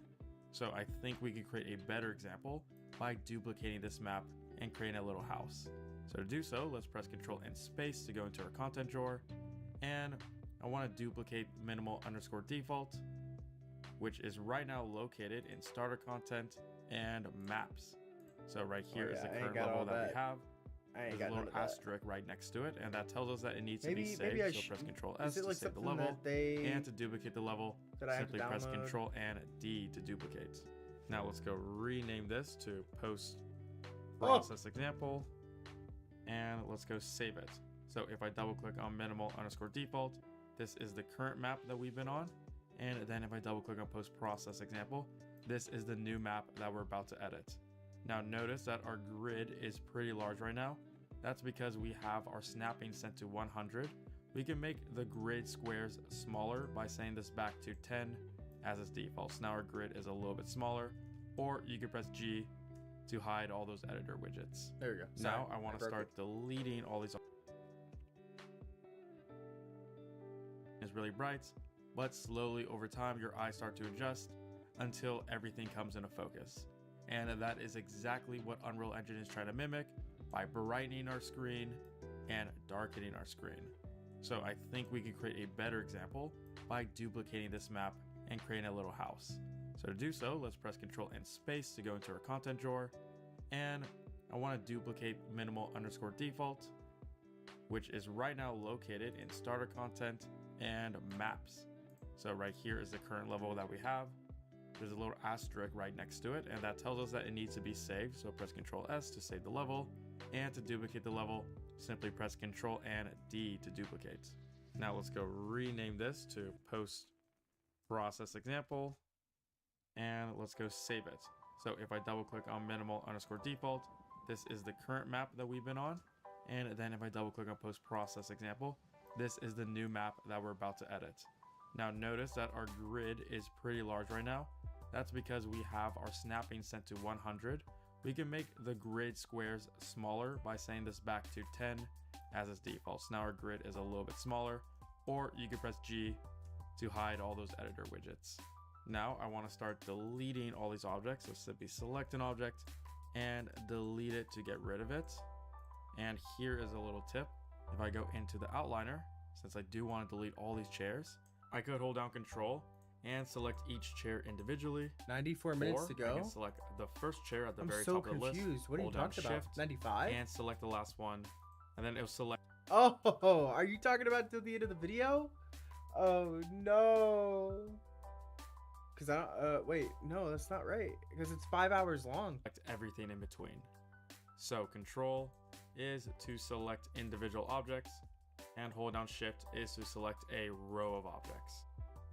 Speaker 4: So I think we can create a better example by duplicating this map and creating a little house. So to do so, let's press Control and space to go into our content drawer. And I want to duplicate minimal_default, which is right now located in starter content and maps. So right here is
Speaker 2: yeah,
Speaker 4: the
Speaker 2: I ain't
Speaker 4: current
Speaker 2: got
Speaker 4: level
Speaker 2: all
Speaker 4: that we
Speaker 2: that.
Speaker 4: have.
Speaker 2: I ain't
Speaker 4: There's
Speaker 2: got
Speaker 4: a
Speaker 2: none
Speaker 4: little
Speaker 2: of that.
Speaker 4: asterisk right next to it, and that tells us that it needs to be
Speaker 2: Maybe
Speaker 4: saved.
Speaker 2: I
Speaker 4: So
Speaker 2: should.
Speaker 4: press Control S
Speaker 2: Is it
Speaker 4: to
Speaker 2: like
Speaker 4: save the
Speaker 2: something
Speaker 4: level.
Speaker 2: that they
Speaker 4: And to duplicate the level,
Speaker 2: that I have to
Speaker 4: simply press
Speaker 2: download?
Speaker 4: Control and D to duplicate. Now let's go rename this to post process example, and let's go save it. So if I double click on minimal_default, this is the current map that we've been on. And then if I double click on post process example, this is the new map that we're about to edit. Now notice that our grid is pretty large right now. That's because we have our snapping set to 100. We can make the grid squares smaller by saying this back to 10 as its default. So now our grid is a little bit smaller, or you can press G to hide all those editor widgets.
Speaker 2: There we go.
Speaker 4: Now
Speaker 2: Sorry,
Speaker 4: I want to
Speaker 2: broke
Speaker 4: start
Speaker 2: it.
Speaker 4: deleting all these. It's really bright, but slowly over time your eyes start to adjust until everything comes into focus. And that is exactly what Unreal Engine is trying to mimic by brightening our screen and darkening our screen. So I think we can create a better example by duplicating this map and creating a little house. So to do so, let's press Control and space to go into our content drawer. And I want to duplicate minimal_default, which is right now located in starter content and maps. So right here is the current level that we have. There's a little asterisk right next to it, and that tells us that it needs to be saved. So press Ctrl S to save the level, and to duplicate the level, simply press Ctrl and D to duplicate. Now let's go rename this to post process example, and let's go save it. So if I double click on minimal underscore default, this is the current map that we've been on. And then if I double click on post process example, this is the new map that we're about to edit. Now notice that our grid is pretty large right now. That's because we have our snapping set to 100. We can make the grid squares smaller by setting this back to 10 as its default. So now our grid is a little bit smaller, or you can press G to hide all those editor widgets. Now I want to start deleting all these objects. So simply select an object and delete it to get rid of it. And here is a little tip. If I go into the outliner, since I do want to delete all these chairs, I could hold down Control and select each chair individually.
Speaker 2: 94 minutes
Speaker 4: or
Speaker 2: to go.
Speaker 4: I can select the first chair at the
Speaker 2: I'm
Speaker 4: very
Speaker 2: so
Speaker 4: top of the list.
Speaker 2: confused. What are you
Speaker 4: hold down
Speaker 2: talking about?
Speaker 4: Shift
Speaker 2: 95?
Speaker 4: and select the last one, and then it'll select.
Speaker 2: Oh, are you talking about till the end of the video? Oh no. Cause I don't, wait, no, that's not right. Because it's 5 hours long.
Speaker 4: Everything in between. So Control is to select individual objects, and hold down Shift is to select a row of objects,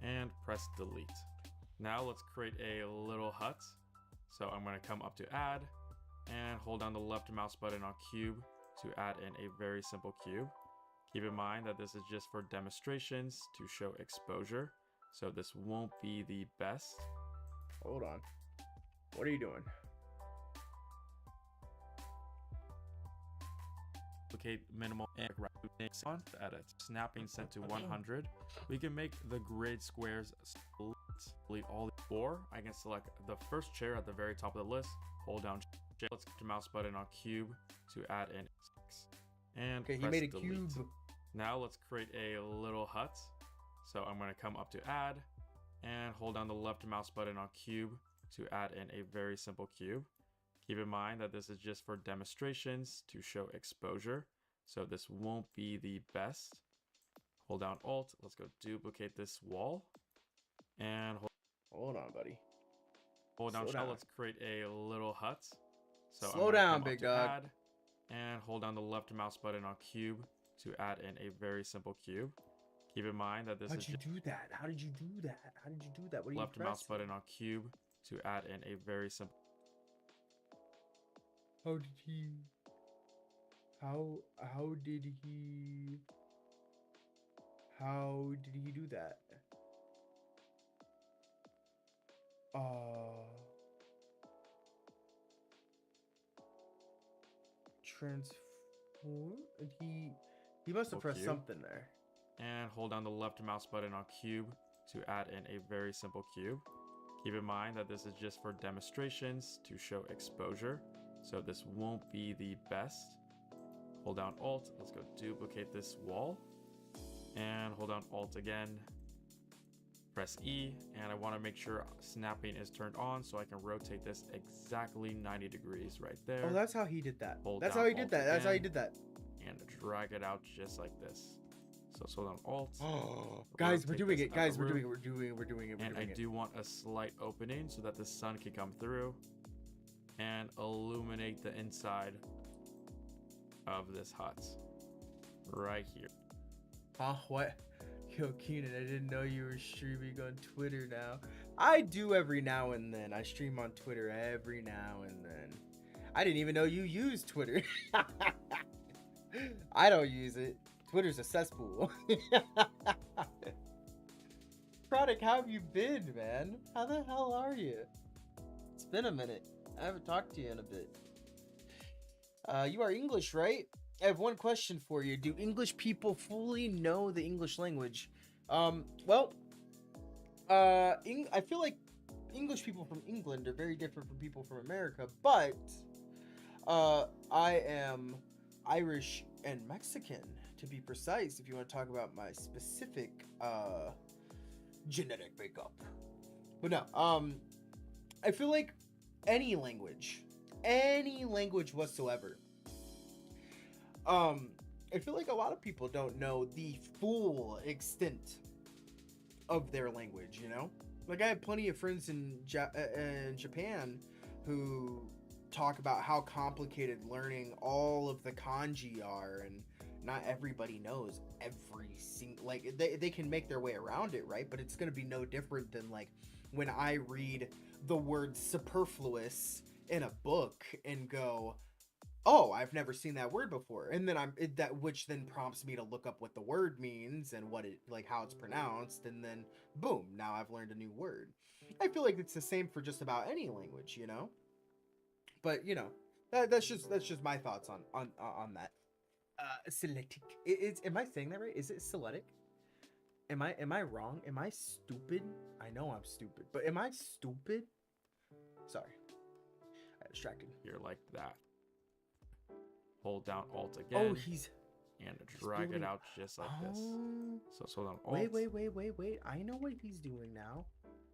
Speaker 4: and press delete. Now let's create a little hut. So I'm going to come up to add and hold down the left mouse button on cube to add in a very simple cube. Keep in mind that this is just for demonstrations to show exposure, so this won't be the best.
Speaker 2: Hold on. What are you doing?
Speaker 4: Duplicate minimal and on to edit. Snapping set to 100. We can make the grid squares split. Delete all, or I can select the first chair at the very top of the list. Hold down Shift, let's click the mouse button on cube to add in X, and
Speaker 2: Okay, he
Speaker 4: press
Speaker 2: made a
Speaker 4: delete.
Speaker 2: cube.
Speaker 4: Now let's create a little hut. So I'm going to come up to add and hold down the left mouse button on cube to add in a very simple cube. Keep in mind that this is just for demonstrations to show exposure, so this won't be the best. Hold down Alt, let's go duplicate this wall, and
Speaker 2: Hold on, buddy.
Speaker 4: hold down
Speaker 2: Slow
Speaker 4: Shift.
Speaker 2: down.
Speaker 4: Let's create a little hut. So
Speaker 2: Slow
Speaker 4: I'm gonna
Speaker 2: down,
Speaker 4: come up
Speaker 2: big
Speaker 4: to
Speaker 2: dog.
Speaker 4: Add, and hold down the left mouse button on cube to add in a very simple cube. Keep in mind that this
Speaker 2: How'd
Speaker 4: is
Speaker 2: you
Speaker 4: just
Speaker 2: do that? How did you do that? How did you do that? What are you
Speaker 4: left mouse
Speaker 2: pressing?
Speaker 4: button on cube to add in a very simple.
Speaker 2: How did he? How did he? How did he do that? Transform. And he must have pressed
Speaker 4: Cube.
Speaker 2: something there.
Speaker 4: And hold down the left mouse button on cube to add in a very simple cube. Keep in mind that this is just for demonstrations to show exposure, so this won't be the best. Hold down Alt, let's go duplicate this wall, and hold down Alt again, press E, and I want to make sure snapping is turned on so I can rotate this exactly 90 degrees right there.
Speaker 2: Oh, that's how he did that.
Speaker 4: Hold
Speaker 2: That's
Speaker 4: down
Speaker 2: how he did
Speaker 4: Alt
Speaker 2: that. That's how he
Speaker 4: again.
Speaker 2: did that.
Speaker 4: And drag it out just like this. So hold down Alt.
Speaker 2: Oh, guys, we're
Speaker 4: rotate
Speaker 2: doing
Speaker 4: this
Speaker 2: it.
Speaker 4: out
Speaker 2: Guys,
Speaker 4: the
Speaker 2: we're doing
Speaker 4: room.
Speaker 2: it. We're doing it. We're doing it. We're
Speaker 4: And I
Speaker 2: doing it.
Speaker 4: do want a slight opening so that the sun can come through and illuminate the inside of this hut right here.
Speaker 2: Huh? What? Yo, Keenan, I didn't know you were streaming on Twitter now. I do every now and then. I stream on Twitter every now and then. I didn't even know you use Twitter. I don't use it. Twitter's a cesspool. Product, how have you been, man? How the hell are you? It's been a minute. I haven't talked to you in a bit. You are English, right? I have one question for you. Do English people fully know the English language? I feel like English people from England are very different from people from America, but I am Irish and Mexican, to be precise, if you want to talk about my specific genetic makeup. But no, I feel like any language whatsoever, I feel like a lot of people don't know the full extent of their language, you know? Like, I have plenty of friends in Japan who talk about how complicated learning all of the kanji are, and not everybody knows every single, like, they can make their way around it, right? But it's going to be no different than, like, when I read the word superfluous in a book and go, oh, I've never seen that word before, and then which then prompts me to look up what the word means and what it, like, how it's pronounced, and then boom, now I've learned a new word. I feel like it's the same for just about any language, you know. But you know, that's just my thoughts on that. Syletic. Am I saying that right? Is it Syletic? Am I wrong? Am I stupid? I know I'm stupid, but am I stupid? Sorry, I got distracted.
Speaker 4: Here like that. Hold down Alt again.
Speaker 2: Oh, he's
Speaker 4: and drag it out just like this. So hold on Alt.
Speaker 2: Wait. I know what he's doing now.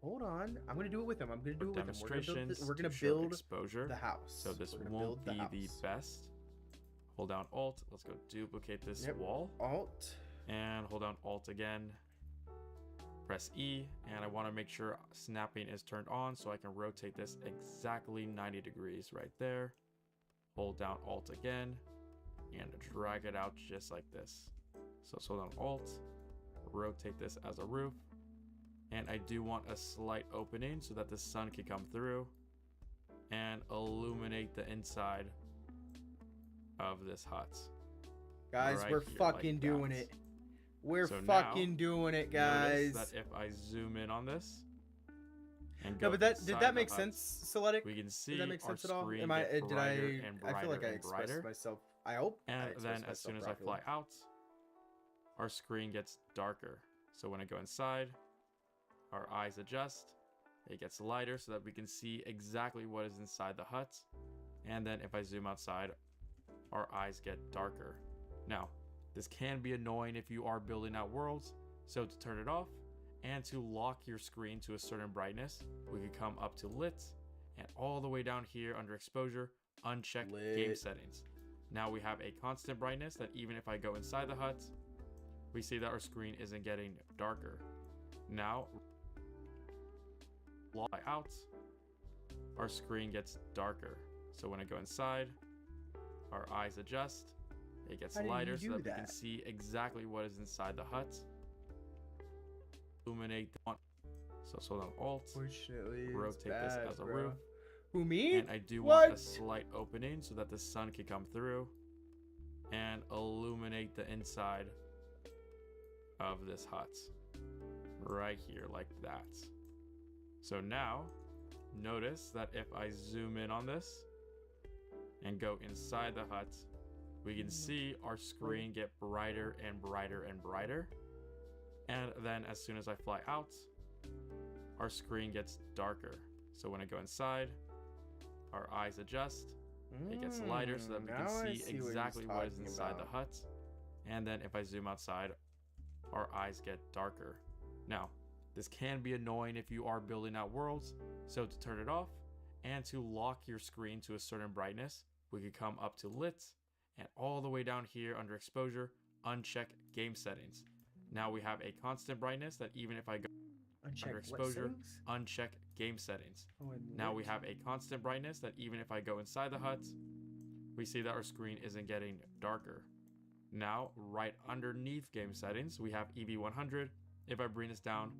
Speaker 2: Hold on. I'm gonna do it with him. I'm gonna do it with him. We're gonna build
Speaker 4: exposure.
Speaker 2: The house.
Speaker 4: So this won't be the best. Hold down Alt. Let's go duplicate this wall.
Speaker 2: Alt.
Speaker 4: And hold down Alt again. Press E. And I want to make sure snapping is turned on so I can rotate this exactly 90 degrees right there. Hold down Alt again. And drag it out just like this. So hold down Alt. Rotate this as a roof. And I do want a slight opening so that the sun can come through and illuminate the inside of this hut.
Speaker 2: Guys,
Speaker 4: right
Speaker 2: we're fucking
Speaker 4: like
Speaker 2: doing
Speaker 4: that.
Speaker 2: it. We're
Speaker 4: So
Speaker 2: fucking doing it, guys.
Speaker 4: Notice that if I zoom in on this and
Speaker 2: No,
Speaker 4: go
Speaker 2: but did that make
Speaker 4: hut,
Speaker 2: sense, Syletic?
Speaker 4: we can see
Speaker 2: Did that make sense
Speaker 4: our
Speaker 2: at all?
Speaker 4: screen
Speaker 2: Am I?
Speaker 4: get
Speaker 2: Did I?
Speaker 4: brighter and brighter
Speaker 2: I feel like I
Speaker 4: and
Speaker 2: expressed
Speaker 4: brighter.
Speaker 2: myself. I hope.
Speaker 4: And then as soon as I fly out, our screen gets darker. So when I go inside, our eyes adjust. It gets lighter so that we can see exactly what is inside the hut. And then if I zoom outside, our eyes get darker. Now, this can be annoying if you are building out worlds. So to turn it off and to lock your screen to a certain brightness, we can come up to lit and all the way down here under exposure, uncheck game settings. Now we have a constant brightness that even if I go inside the hut, we see that our screen isn't getting darker. Now, fly out, our screen gets darker. So when I go inside, our eyes adjust. It gets lighter so that we can see exactly what is inside the hut. Illuminate the one. So hold on Alt. Rotate this as a roof.
Speaker 2: Who, me?
Speaker 4: And I do want a slight opening so that the sun can come through and illuminate the inside of this hut. Right here, like that. So now, notice that if I zoom in on this and go inside the hut, we can see our screen get brighter and brighter and brighter. And then as soon as I fly out, our screen gets darker. So when I go inside, our eyes adjust. It gets lighter so that we can see exactly what is inside the hut. And then if I zoom outside, our eyes get darker. Now, this can be annoying if you are building out worlds. So to turn it off and to lock your screen to a certain brightness, we could come up to lit and all the way down here under exposure, uncheck game settings. Now we have a constant brightness that even if I go under exposure, uncheck game settings. Now we have a constant brightness that even if I go inside the hut, we see that our screen isn't getting darker. Now, right underneath game settings, we have EV100. If I bring this down,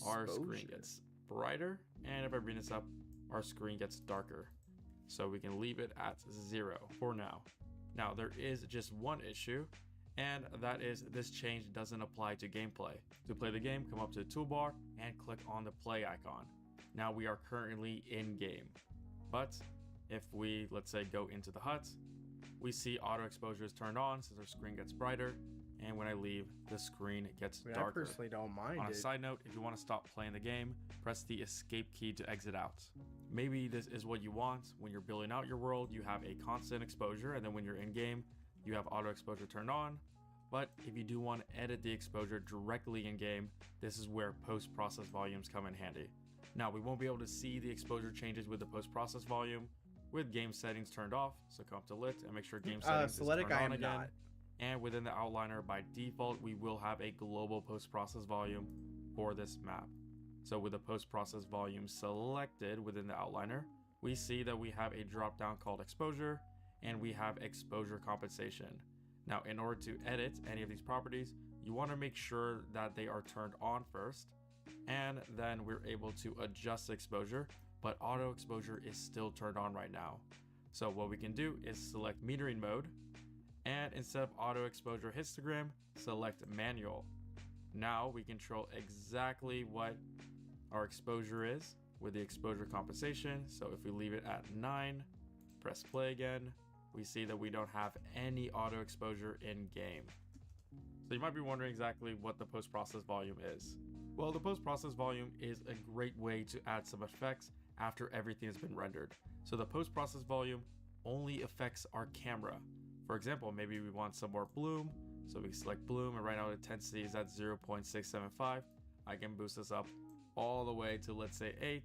Speaker 4: our screen gets brighter. And if I bring this up, our screen gets darker. So we can leave it at 0 for now. Now, there is just one issue, and that is this change doesn't apply to gameplay. To play the game, come up to the toolbar and click on the play icon. Now we are currently in game. But if we, let's say, go into the hut, we see auto exposure is turned on since our screen gets brighter, and when I leave, the screen gets darker.
Speaker 2: I personally don't mind
Speaker 4: On a side note, if you want to stop playing the game, press the escape key to exit out. Maybe this is what you want. When you're building out your world, you have a constant exposure, and then when you're in game, you have auto exposure turned on. But if you do want to edit the exposure directly in game, this is where post-process volumes come in handy. Now, we won't be able to see the exposure changes with the post-process volume with game settings turned off, so come up to lit and make sure game settings is turned on again. And within the outliner, by default, we will have a global post-process volume for this map. So with the post-process volume selected within the outliner, we see that we have a drop down called exposure, and we have exposure compensation. Now, in order to edit any of these properties, you want to make sure that they are turned on first, and then we're able to adjust exposure, but auto exposure is still turned on right now. So what we can do is select metering mode, and instead of auto exposure histogram, select manual. Now we control exactly what our exposure is with the exposure compensation. So if we leave it at 9, press play again, we see that we don't have any auto exposure in game. So you might be wondering exactly what the post-process volume is. Well, the post-process volume is a great way to add some effects after everything has been rendered. So the post-process volume only affects our camera. For example, maybe we want some more bloom, so we select bloom, and right now the intensity is at 0.675. I can boost this up all the way to, let's say, 8.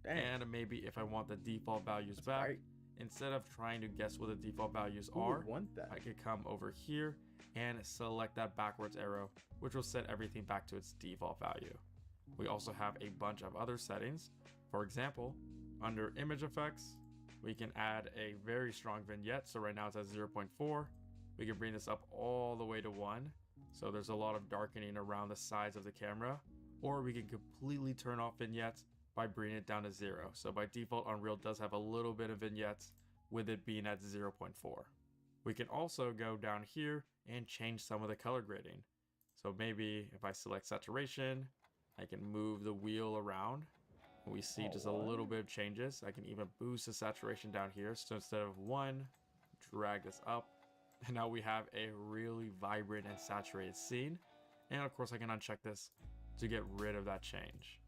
Speaker 2: Dang.
Speaker 4: And maybe if I want the default values back,
Speaker 2: right.
Speaker 4: instead of trying to guess what the default values
Speaker 2: Who
Speaker 4: are,
Speaker 2: would want that?
Speaker 4: I could come over here and select that backwards arrow, which will set everything back to its default value. We also have a bunch of other settings. For example, under image effects, we can add a very strong vignette. So right now it's at 0.4. We can bring this up all the way to 1. So there's a lot of darkening around the sides of the camera. Or we can completely turn off vignettes by bringing it down to 0. So by default, Unreal does have a little bit of vignettes with it being at 0.4. We can also go down here and change some of the color grading. So maybe if I select saturation, I can move the wheel around. We see just a little bit of changes. I can even boost the saturation down here. So instead of 1, drag this up. And now we have a really vibrant and saturated scene. And of course I can uncheck this to get rid of that change.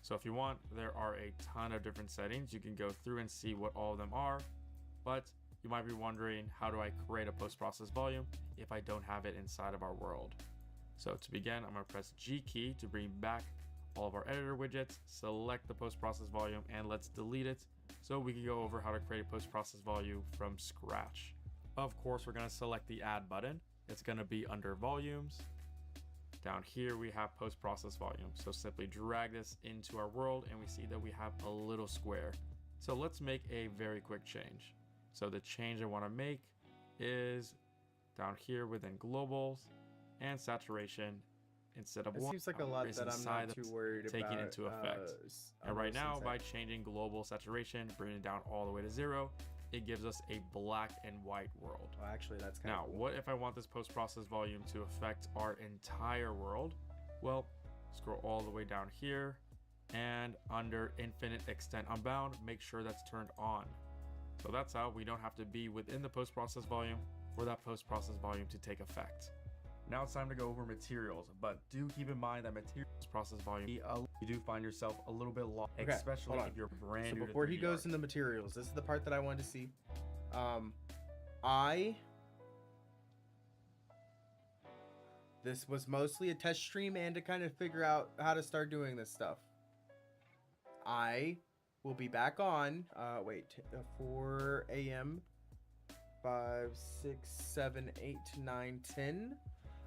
Speaker 4: So if you want, there are a ton of different settings. You can go through and see what all of them are. But you might be wondering, how do I create a post-process volume if I don't have it inside of our world? So to begin, I'm going to press G key to bring back all of our editor widgets, select the post-process volume, and let's delete it so we can go over how to create a post-process volume from scratch. Of course, we're going to select the add button. It's going to be under volumes. Down here we have post-process volume. So simply drag this into our world and we see that we have a little square. So let's make a very quick change. So the change I want to make is down here within globals and saturation. Instead of
Speaker 2: It
Speaker 4: 1,
Speaker 2: seems like a lot that I'm not too worried about
Speaker 4: taking into effect. And right now, by
Speaker 2: that.
Speaker 4: changing global saturation, bringing it down all the way to 0, it gives us a black and white world.
Speaker 2: Well, actually, that's kind
Speaker 4: Now,
Speaker 2: of cool.
Speaker 4: what if I want this post-process volume to affect our entire world? Well, scroll all the way down here, and under Infinite Extent Unbound, make sure that's turned on. So that's how we don't have to be within the post-process volume for that post-process volume to take effect. Now it's time to go over materials, but do keep in mind that materials process volume, you do find yourself a little bit lost,
Speaker 2: Okay,
Speaker 4: especially
Speaker 2: hold on.
Speaker 4: if you're brand
Speaker 2: So
Speaker 4: new
Speaker 2: before
Speaker 4: to
Speaker 2: he
Speaker 4: 3D
Speaker 2: goes
Speaker 4: art.
Speaker 2: into materials, this is the part that I wanted to see. This was mostly a test stream and to kind of figure out how to start doing this stuff. I will be back on, 4 a.m., 5, 6, 7, 8, 9, 10.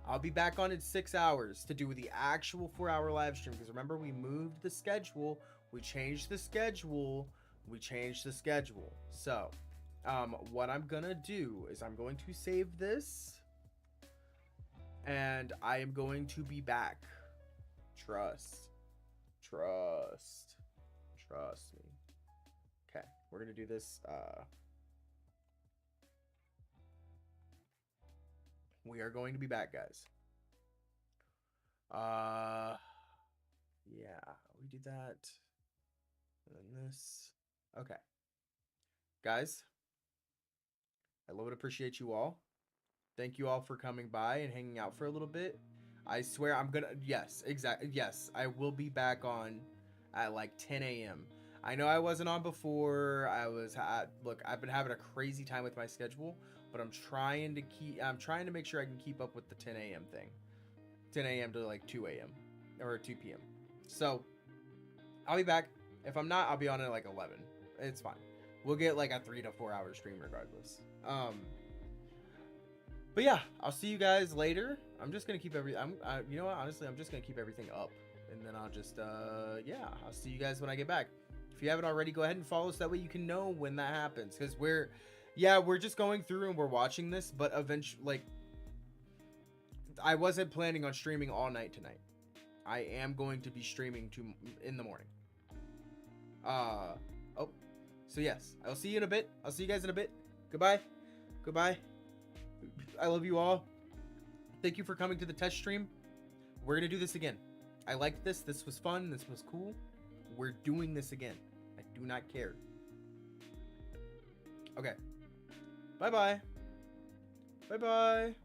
Speaker 2: I'll be back on in 6 hours to do the actual 4-hour live stream. Because remember, we moved the schedule. We changed the schedule. So, what I'm going to do is I'm going to save this. And I am going to be back. Trust me. Okay, we're going to do this. We are going to be back, guys. Yeah, we do that. And then this. Okay. Guys, I love and appreciate you all. Thank you all for coming by and hanging out for a little bit. I swear I'm gonna, yes, exactly. Yes, I will be back on at like 10 a.m. I know I wasn't on before. Look, I've been having a crazy time with my schedule, but I'm trying to make sure I can keep up with the 10 a.m. thing. 10 a.m. to like 2 a.m. or 2 p.m. So I'll be back. If I'm not, I'll be on at like 11. It's fine. We'll get like a 3 to 4 hour stream regardless. But yeah, I'll see you guys later. I'm just gonna keep you know what? Honestly, I'm just gonna keep everything up, and then I'll just yeah, I'll see you guys when I get back. If you haven't already, go ahead and follow us. That way you can know when that happens. Because we're just going through and we're watching this, but eventually, like, I wasn't planning on streaming all night tonight. I am going to be streaming in the morning. Oh, so yes, I'll see you in a bit. I'll see you guys in a bit. Goodbye. Goodbye. I love you all. Thank you for coming to the test stream. We're gonna do this again. I liked this. This was fun. This was cool. We're doing this again. I do not care. Okay. Bye-bye. Bye-bye.